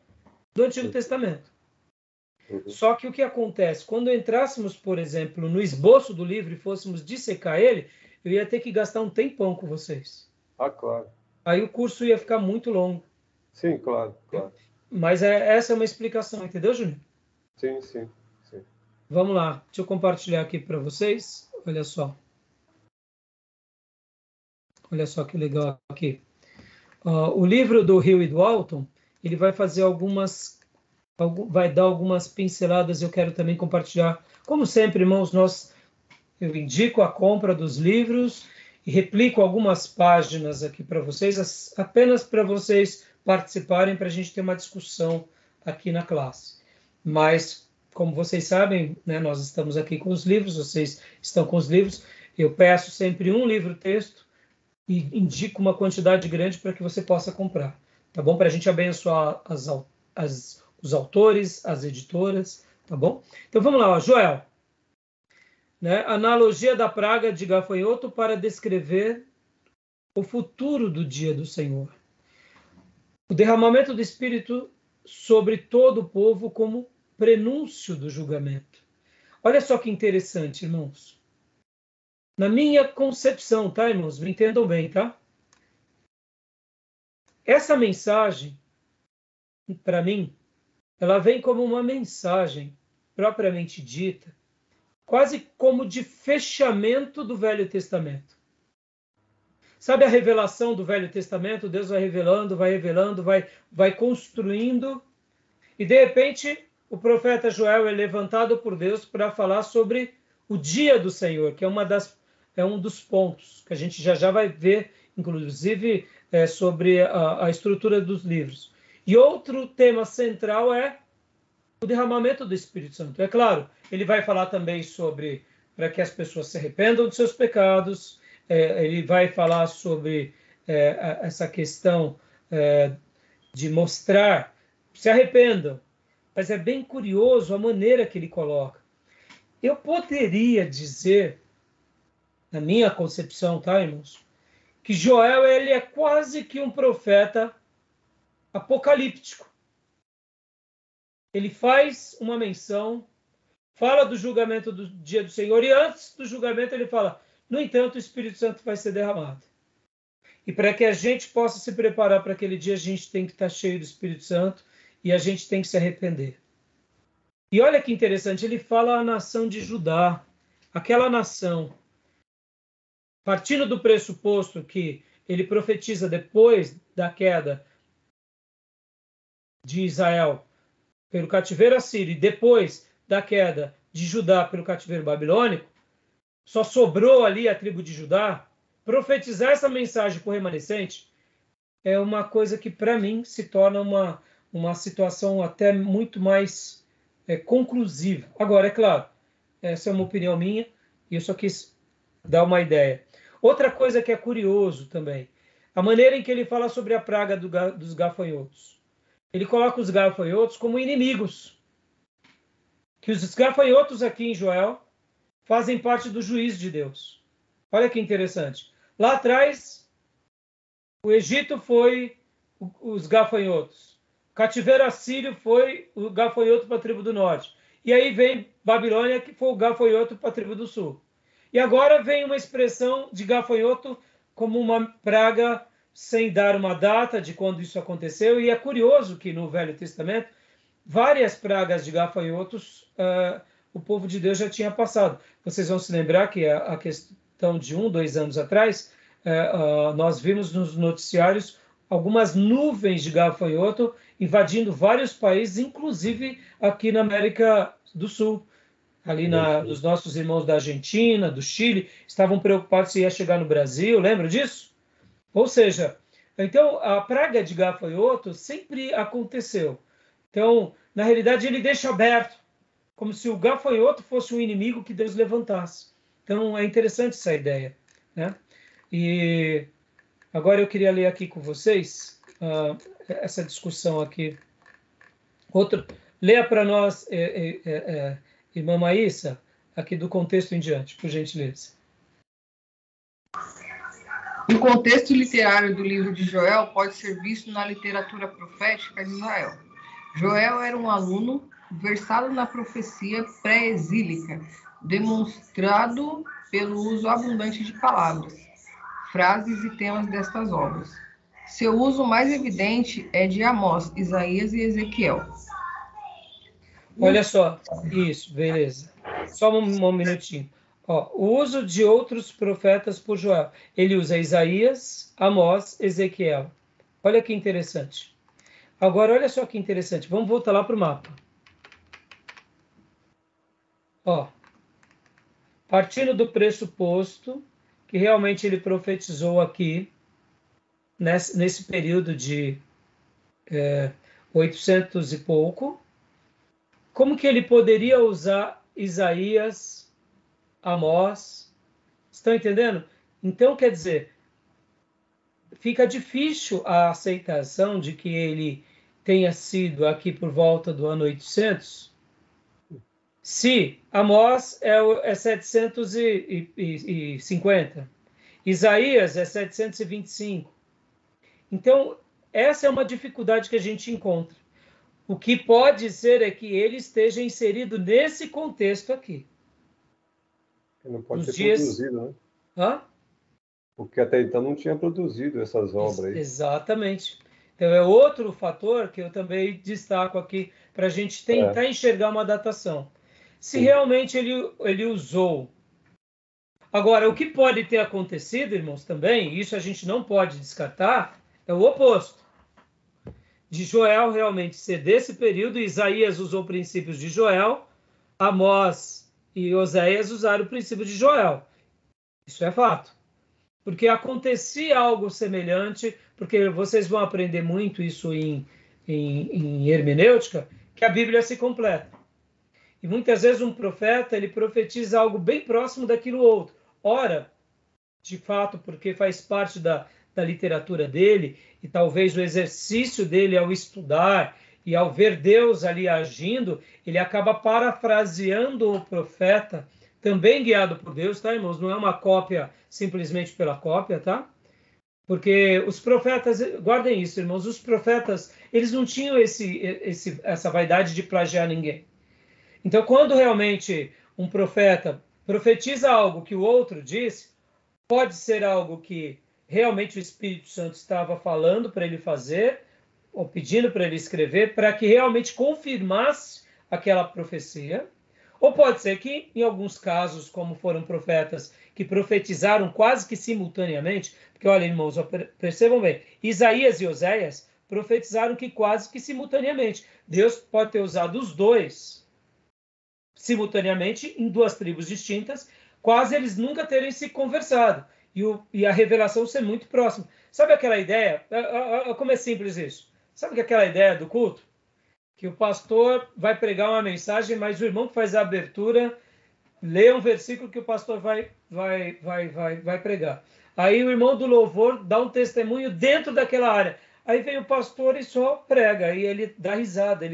do Antigo Testamento. Só que o que acontece? Quando entrássemos, por exemplo, no esboço do livro e fôssemos dissecar ele, eu ia ter que gastar um tempão com vocês. Claro. Aí o curso ia ficar muito longo. Sim, claro. Mas essa é uma explicação, entendeu, Júnior? Sim. Vamos lá, deixa eu compartilhar aqui para vocês. Olha só. Olha só que legal aqui. O livro do Hill e do Alton, ele vai fazer vai dar algumas pinceladas, eu quero também compartilhar. Como sempre, irmãos, eu indico a compra dos livros e replico algumas páginas aqui para vocês, apenas para vocês participarem, para a gente ter uma discussão aqui na classe. Mas, como vocês sabem, né, nós estamos aqui com os livros, vocês estão com os livros, eu peço sempre um livro-texto e indico uma quantidade grande para que você possa comprar, tá bom? Para a gente abençoar os autores, as editoras, tá bom? Então vamos lá, ó, Joel. Né? Analogia da praga de gafanhoto para descrever o futuro do dia do Senhor. O derramamento do Espírito sobre todo o povo como prenúncio do julgamento. Olha só que interessante, irmãos. Na minha concepção, tá, irmãos? Me entendam bem, tá? Essa mensagem, para mim, ela vem como uma mensagem propriamente dita, quase como de fechamento do Velho Testamento. Sabe a revelação do Velho Testamento? Deus vai revelando, vai construindo, e de repente o profeta Joel é levantado por Deus para falar sobre o dia do Senhor, que é um dos pontos que a gente já vai ver, inclusive sobre a estrutura dos livros. E outro tema central é o derramamento do Espírito Santo. É claro, ele vai falar também sobre para que as pessoas se arrependam dos seus pecados, ele vai falar sobre essa questão de mostrar, se arrependam, mas é bem curioso a maneira que ele coloca. Eu poderia dizer, na minha concepção, tá, irmãos, que Joel ele é quase que um profeta apocalíptico. Ele faz uma menção, fala do julgamento do dia do Senhor, e antes do julgamento ele fala, no entanto, o Espírito Santo vai ser derramado. E para que a gente possa se preparar para aquele dia, a gente tem que estar cheio do Espírito Santo e a gente tem que se arrepender. E olha que interessante, ele fala a nação de Judá, aquela nação, partindo do pressuposto que ele profetiza depois da queda de Israel pelo cativeiro assírio e depois da queda de Judá pelo cativeiro babilônico, só sobrou ali a tribo de Judá. Profetizar essa mensagem para o remanescente é uma coisa que, para mim, se torna uma situação até muito mais conclusiva. Agora, é claro, essa é uma opinião minha e eu só quis dar uma ideia. Outra coisa que é curioso também, a maneira em que ele fala sobre a praga dos gafanhotos. Ele coloca os gafanhotos como inimigos. Que os gafanhotos aqui em Joel fazem parte do juízo de Deus. Olha que interessante. Lá atrás, o Egito foi os gafanhotos. O cativeiro assírio foi o gafanhoto para a tribo do norte. E aí vem Babilônia, que foi o gafanhoto para a tribo do sul. E agora vem uma expressão de gafanhoto como uma praga sem dar uma data de quando isso aconteceu. E é curioso que no Velho Testamento, várias pragas de gafanhotos o povo de Deus já tinha passado. Vocês vão se lembrar que a questão de 2 anos atrás, nós vimos nos noticiários algumas nuvens de gafanhoto invadindo vários países, inclusive aqui na América do Sul. Ali dos nossos irmãos da Argentina, do Chile, estavam preocupados se ia chegar no Brasil, lembra disso? Ou seja, então a praga de gafanhoto sempre aconteceu. Então, na realidade, ele deixa aberto, como se o gafanhoto fosse um inimigo que Deus levantasse. Então, é interessante essa ideia, né? E agora eu queria ler aqui com vocês essa discussão aqui. Leia para nós, irmã Maísa, aqui do contexto em diante, por gentileza. O contexto literário do livro de Joel pode ser visto na literatura profética de Israel. Joel era um aluno versado na profecia pré-exílica, demonstrado pelo uso abundante de palavras, frases e temas destas obras. Seu uso mais evidente é de Amós, Isaías e Ezequiel. Olha só, isso, beleza. Só um minutinho. O uso de outros profetas por Joel. Ele usa Isaías, Amós, Ezequiel. Olha que interessante. Agora, olha só que interessante. Vamos voltar lá para o mapa. Ó, partindo do pressuposto que realmente ele profetizou aqui, nesse período de 800 e pouco, como que ele poderia usar Isaías, Amós? Estão entendendo? Então, quer dizer, fica difícil a aceitação de que ele tenha sido aqui por volta do ano 800, se Amós é 750, Isaías é 725. Então, essa é uma dificuldade que a gente encontra. O que pode ser é que ele esteja inserido nesse contexto aqui. Ele não pode Nos ter dias... produzido, né? Hã? Porque até então não tinha produzido essas obras aí. Exatamente. Então, é outro fator que eu também destaco aqui para a gente tentar enxergar uma datação. Se realmente ele usou. Agora, o que pode ter acontecido, irmãos, também, isso a gente não pode descartar, é o oposto. De Joel realmente ser desse período, Isaías usou princípios de Joel, Amós e Oséias usaram o princípio de Joel. Isso é fato. Porque acontecia algo semelhante, porque vocês vão aprender muito isso em hermenêutica, que a Bíblia se completa. E muitas vezes um profeta, ele profetiza algo bem próximo daquilo outro. Ora, de fato, porque faz parte da literatura dele, e talvez o exercício dele ao estudar e ao ver Deus ali agindo, ele acaba parafraseando o profeta, também guiado por Deus, tá, irmãos? Não é uma cópia simplesmente pela cópia, tá? Porque os profetas, guardem isso, irmãos, os profetas, eles não tinham essa vaidade de plagiar ninguém. Então, quando realmente um profeta profetiza algo que o outro disse, pode ser algo que realmente o Espírito Santo estava falando para ele fazer, ou pedindo para ele escrever, para que realmente confirmasse aquela profecia. Ou pode ser que, em alguns casos, como foram profetas que profetizaram quase que simultaneamente, porque, olha, irmãos, percebam bem, Isaías e Oséias profetizaram que quase que simultaneamente. Deus pode ter usado os dois simultaneamente em duas tribos distintas, quase eles nunca terem se conversado, e a revelação ser muito próxima. Sabe aquela ideia? Como é simples isso? Sabe aquela ideia do culto? Que o pastor vai pregar uma mensagem, mas o irmão que faz a abertura lê um versículo que o pastor vai pregar. Aí o irmão do louvor dá um testemunho dentro daquela área. Aí vem o pastor e só prega, e ele dá risada.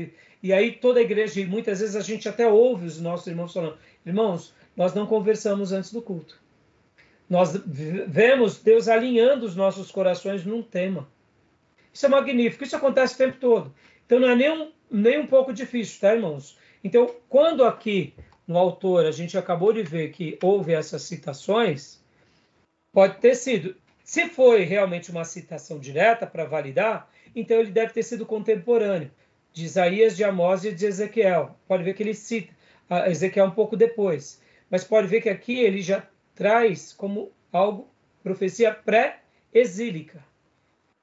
E aí toda a igreja, e muitas vezes a gente até ouve os nossos irmãos falando, irmãos, nós não conversamos antes do culto. Nós vemos Deus alinhando os nossos corações num tema. Isso é magnífico, isso acontece o tempo todo. Então não é nem um pouco difícil, tá, irmãos? Então, quando aqui no autor a gente acabou de ver que houve essas citações, pode ter sido, se foi realmente uma citação direta para validar, então ele deve ter sido contemporâneo de Isaías, de Amós e de Ezequiel. Pode ver que ele cita Ezequiel um pouco depois, mas pode ver que aqui ele já traz como algo, profecia pré-exílica,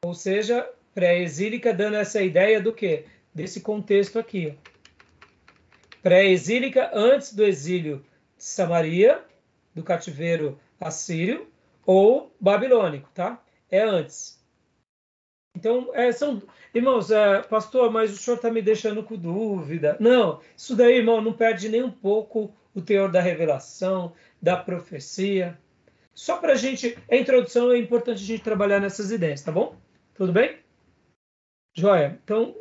ou seja, pré-exílica, dando essa ideia do quê? Desse contexto aqui. Pré-exílica, antes do exílio de Samaria, do cativeiro assírio, ou babilônico, tá? É antes. Então, irmãos, pastor, mas o senhor está me deixando com dúvida. Não, isso daí, irmão, não perde nem um pouco o teor da revelação, da profecia. Só para a gente, a introdução, é importante a gente trabalhar nessas ideias, tá bom? Tudo bem? Joia. Então,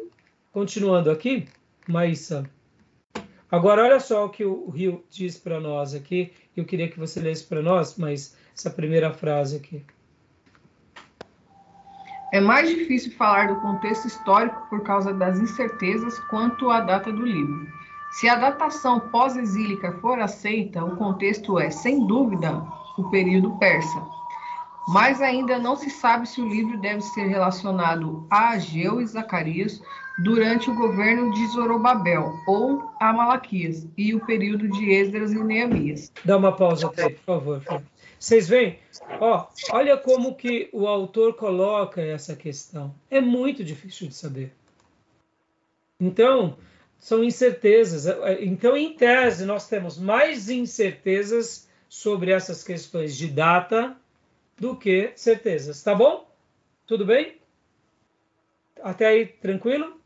continuando aqui, Maísa. Agora, olha só o que o Rio diz para nós aqui. Eu queria que você lesse para nós, mas essa primeira frase aqui. É mais difícil falar do contexto histórico por causa das incertezas quanto à data do livro. Se a datação pós-exílica for aceita, o contexto é, sem dúvida, o período persa. Mas ainda não se sabe se o livro deve ser relacionado a Ageu e Zacarias durante o governo de Zorobabel ou a Malaquias e o período de Esdras e Neemias. Dá uma pausa até, por favor. Vocês veem? Olha como que o autor coloca essa questão. É muito difícil de saber. Então, são incertezas. Então, em tese, nós temos mais incertezas sobre essas questões de data do que certezas. Tá bom? Tudo bem? Até aí, tranquilo?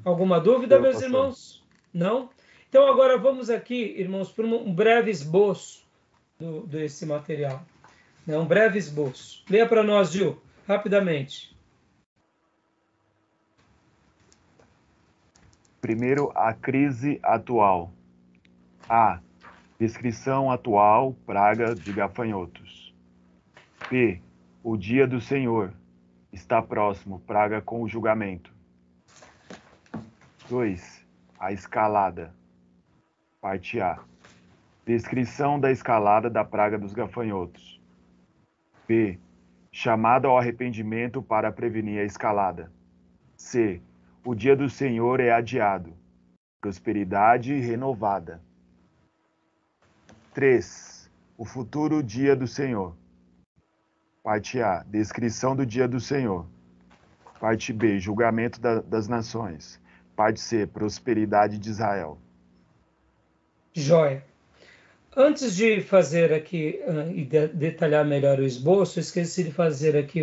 Alguma dúvida, meus irmãos? Não? Então, agora vamos aqui, irmãos, para um breve esboço desse material. Um breve esboço. Leia para nós, Gil, rapidamente. Primeiro, a crise atual. A. Descrição atual, praga de gafanhotos. B. O dia do Senhor. Está próximo, praga com o julgamento. 2. A escalada. Parte A. Descrição da escalada da praga dos gafanhotos. B. Chamado ao arrependimento para prevenir a escalada. C. O dia do Senhor é adiado. Prosperidade renovada. 3. O futuro dia do Senhor. Parte A. Descrição do dia do Senhor. Parte B. Julgamento das nações. Parte C. Prosperidade de Israel. Joia. Antes de fazer aqui e detalhar melhor o esboço, eu esqueci de fazer aqui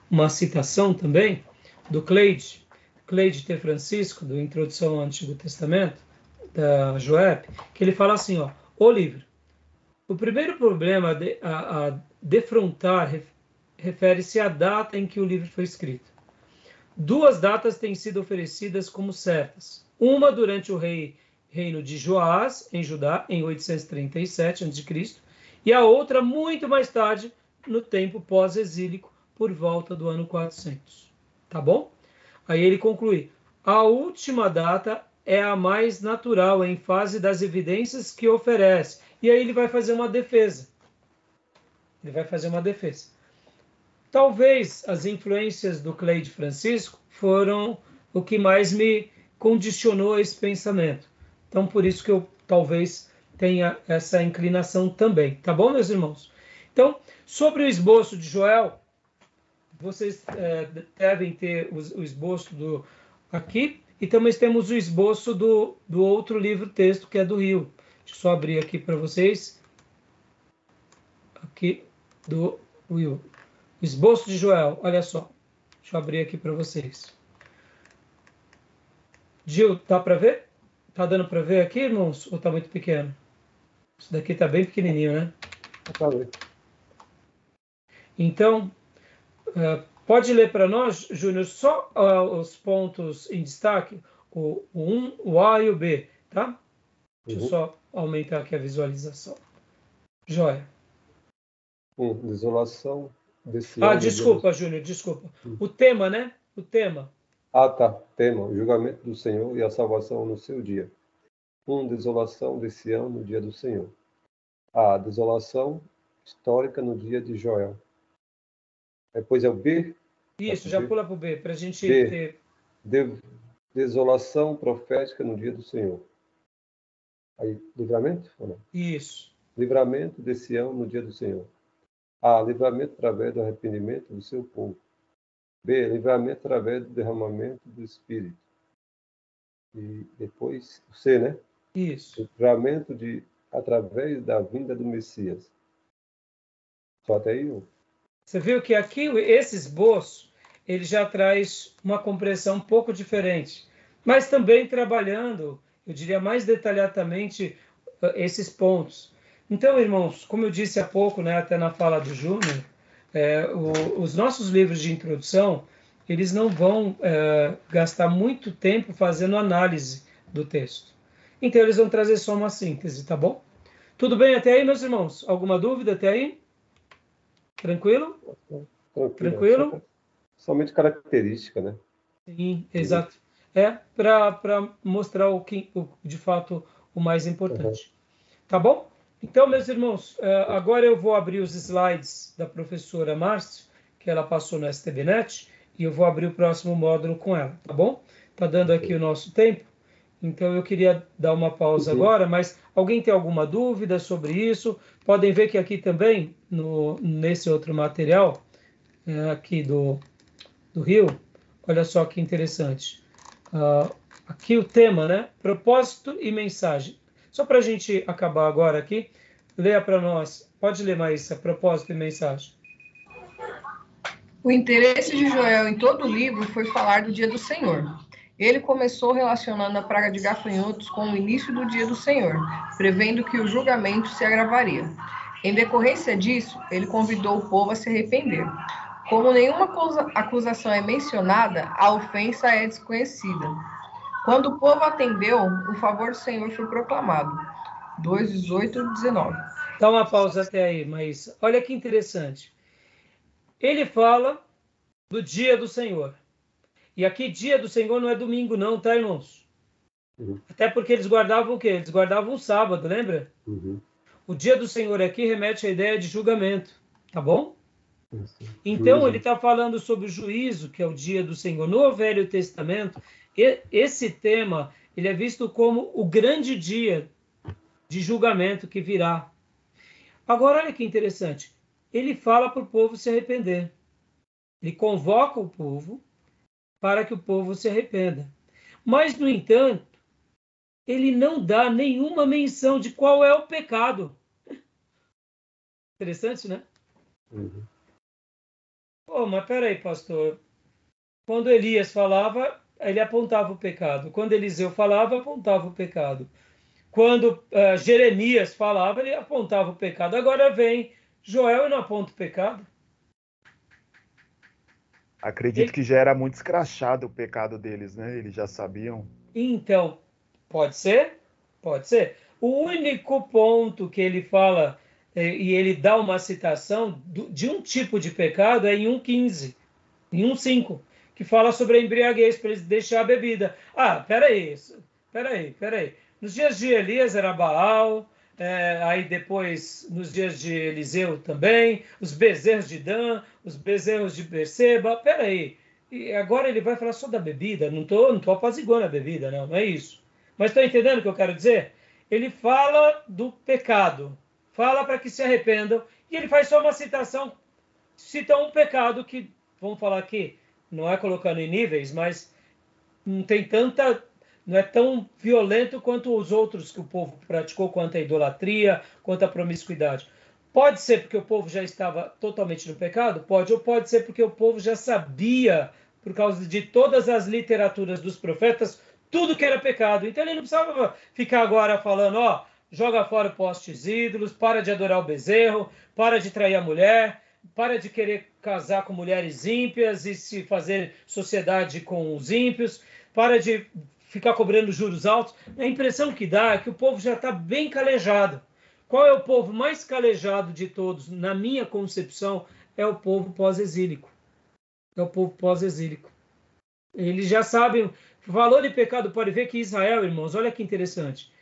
uma citação também do Cleide T. Francisco, do Introdução ao Antigo Testamento, da Joep, que ele fala assim, o livro. O primeiro problema a defrontar refere-se à data em que o livro foi escrito. 2 datas têm sido oferecidas como certas. Uma durante o reino de Joás, em Judá, em 837 a.C., e a outra muito mais tarde, no tempo pós-exílico, por volta do ano 400. Tá bom? Aí ele conclui, a última data é a mais natural em fase das evidências que oferece. E aí ele vai fazer uma defesa. Talvez as influências do Cleide Francisco foram o que mais me condicionou a esse pensamento. Então, por isso que eu talvez tenha essa inclinação também. Tá bom, meus irmãos? Então, sobre o esboço de Joel, vocês devem ter o esboço aqui, e também temos o esboço do outro livro-texto, que é do Rio. Deixa eu só abrir aqui para vocês. Aqui, do Will. Esboço de Joel, olha só. Deixa eu abrir aqui para vocês. Gil, dá para ver? Tá dando para ver aqui, irmãos? Ou tá muito pequeno? Isso daqui tá bem pequenininho, né? Tá bem. Então, pode ler para nós, Júnior, só os pontos em destaque, o 1, o A e o B, tá? Deixa eu só aumentar aqui a visualização. Joia. Desolação desse ano. Desculpa, Júnior, desculpa. O tema, né? O tema. Tá. Tema, o julgamento do Senhor e a salvação no seu dia. Desolação desse ano no dia do Senhor. A desolação histórica no dia de Joel. Depois é o B. Isso, já pula para o B, para a gente ter... Desolação profética no dia do Senhor. Aí, livramento ou não? Isso. Livramento desse ano no dia do Senhor. A, livramento através do arrependimento do seu povo. B, livramento através do derramamento do Espírito. E depois, o C, né? Isso. Livramento através da vinda do Messias. Só até aí? Você viu que aqui, esse esboço, ele já traz uma compreensão um pouco diferente, mas também trabalhando, eu diria mais detalhadamente, esses pontos. Então, irmãos, como eu disse há pouco, né, até na fala do Júnior, os nossos livros de introdução, eles não vão gastar muito tempo fazendo análise do texto. Então, eles vão trazer só uma síntese, tá bom? Tudo bem até aí, meus irmãos? Alguma dúvida até aí? Tranquilo? Tranquilo? Somente característica, né? Sim, exato. Para mostrar o que, de fato, o mais importante. Tá bom? Então, meus irmãos, agora eu vou abrir os slides da professora Márcia, que ela passou no STBnet, e eu vou abrir o próximo módulo com ela, tá bom? Tá dando aqui o nosso tempo, então eu queria dar uma pausa agora, mas alguém tem alguma dúvida sobre isso? Podem ver que aqui também, nesse outro material, aqui do Rio, olha só que interessante. Aqui o tema, né? Propósito e mensagem. Só para a gente acabar agora aqui, leia para nós. Pode ler, Maísa, propósito e mensagem. O interesse de Joel em todo o livro foi falar do dia do Senhor. Ele começou relacionando a praga de gafanhotos com o início do dia do Senhor, prevendo que o julgamento se agravaria. Em decorrência disso, ele convidou o povo a se arrepender. Como nenhuma acusação é mencionada, a ofensa é desconhecida. Quando o povo atendeu, o favor do Senhor foi proclamado. 2:18-19. Dá uma pausa até aí, Maísa. Olha que interessante. Ele fala do dia do Senhor. E aqui, dia do Senhor não é domingo não, tá, irmãos? Até porque eles guardavam o quê? Eles guardavam o sábado, lembra? O dia do Senhor aqui remete à ideia de julgamento, tá bom? Então, ele está falando sobre o juízo, que é o dia do Senhor. No Velho Testamento, esse tema ele é visto como o grande dia de julgamento que virá. Agora, olha que interessante. Ele fala para o povo se arrepender. Ele convoca o povo para que o povo se arrependa. Mas, no entanto, ele não dá nenhuma menção de qual é o pecado. Interessante, né? Pô, mas peraí, pastor. Quando Elias falava, ele apontava o pecado. Quando Eliseu falava, apontava o pecado. Quando Jeremias falava, ele apontava o pecado. Agora vem Joel e não aponta o pecado. Acredito que já era muito escrachado o pecado deles, né? Eles já sabiam. Então, pode ser? Pode ser. O único ponto que ele fala, e ele dá uma citação de um tipo de pecado, é em 1:15, em 1:5, que fala sobre a embriaguez, para eles deixar a bebida. Peraí. Nos dias de Elias era Baal, aí depois, nos dias de Eliseu também, os bezerros de Dan, os bezerros de Berseba, peraí. E agora ele vai falar só da bebida, não tô apaziguando a bebida, não é isso. Mas estão entendendo o que eu quero dizer? Ele fala do pecado, fala para que se arrependam, e ele faz só uma citação, cita um pecado que, vamos falar aqui, não é colocando em níveis, mas não tem tanta... não é tão violento quanto os outros que o povo praticou, quanto a idolatria, quanto a promiscuidade. Pode ser porque o povo já estava totalmente no pecado? Pode. Ou pode ser porque o povo já sabia, por causa de todas as literaturas dos profetas, tudo que era pecado. Então ele não precisava ficar agora falando, joga fora postes ídolos, para de adorar o bezerro, para de trair a mulher, para de querer casar com mulheres ímpias e se fazer sociedade com os ímpios, para de ficar cobrando juros altos. A impressão que dá é que o povo já está bem calejado. Qual é o povo mais calejado de todos? Na minha concepção, é o povo pós-exílico. É o povo pós-exílico. Eles já sabem. Valor de pecado, pode ver que Israel, irmãos, olha que interessante.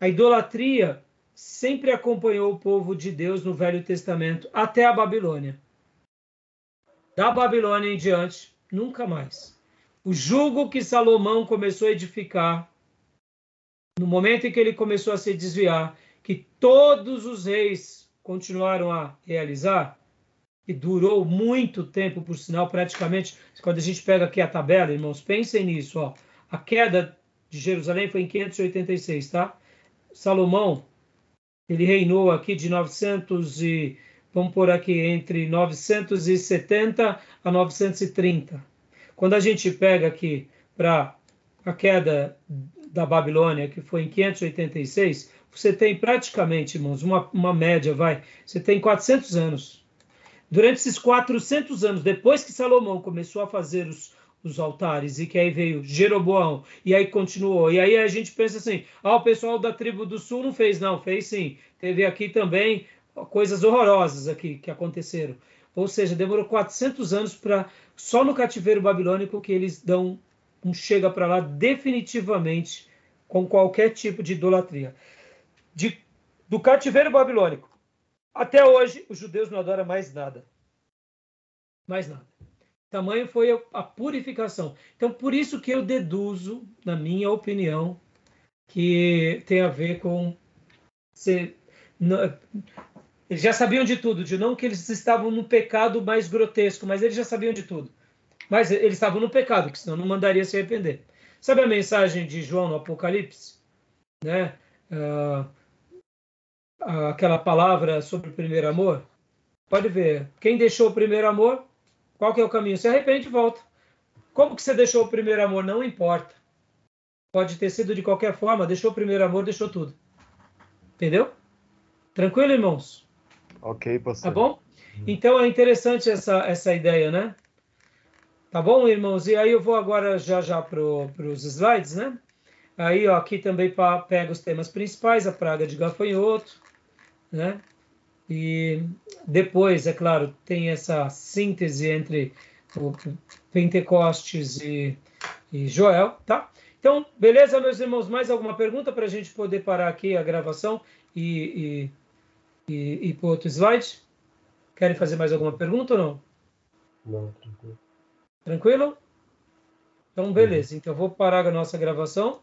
A idolatria sempre acompanhou o povo de Deus no Velho Testamento, até a Babilônia. Da Babilônia em diante, nunca mais. O jugo que Salomão começou a edificar, no momento em que ele começou a se desviar, que todos os reis continuaram a realizar, e durou muito tempo, por sinal, praticamente, quando a gente pega aqui a tabela, irmãos, pensem nisso, a queda de Jerusalém foi em 586, tá? Salomão, ele reinou aqui de 900 e, vamos pôr aqui, entre 970 a 930. Quando a gente pega aqui para a queda da Babilônia, que foi em 586, você tem praticamente, irmãos, uma média, você tem 400 anos. Durante esses 400 anos, depois que Salomão começou a fazer os altares, e que aí veio Jeroboão, e aí continuou, e aí a gente pensa assim, o pessoal da tribo do sul não fez, não, fez sim. Teve aqui também coisas horrorosas aqui que aconteceram. Ou seja, demorou 400 anos para, só no cativeiro babilônico, que eles dão um chega para lá definitivamente com qualquer tipo de idolatria. do cativeiro babilônico até hoje, os judeus não adoram mais nada. Mais nada. Tamanho foi a purificação. Então, por isso que eu deduzo, na minha opinião, que tem a ver com... Eles já sabiam de tudo, de não que eles estavam no pecado mais grotesco, mas eles já sabiam de tudo. Mas eles estavam no pecado, que senão não mandaria se arrepender. Sabe a mensagem de João no Apocalipse? Né? Aquela palavra sobre o primeiro amor? Pode ver. Quem deixou o primeiro amor, qual que é o caminho? Se arrepende e volta. Como que você deixou o primeiro amor? Não importa. Pode ter sido de qualquer forma, deixou o primeiro amor, deixou tudo. Entendeu? Tranquilo, irmãos? Ok, pastor. Tá bom? Então é interessante essa ideia, né? Tá bom, irmãos? E aí eu vou agora já para os slides, né? Aí, ó, aqui também pega os temas principais, a praga de gafanhoto, né? E depois, é claro, tem essa síntese entre o Pentecostes e Joel, tá? Então, beleza, meus irmãos? Mais alguma pergunta para a gente poder parar aqui a gravação e para o outro slide? Querem fazer mais alguma pergunta ou não? Não, tranquilo. Tranquilo? Então, beleza. Então, vou parar a nossa gravação.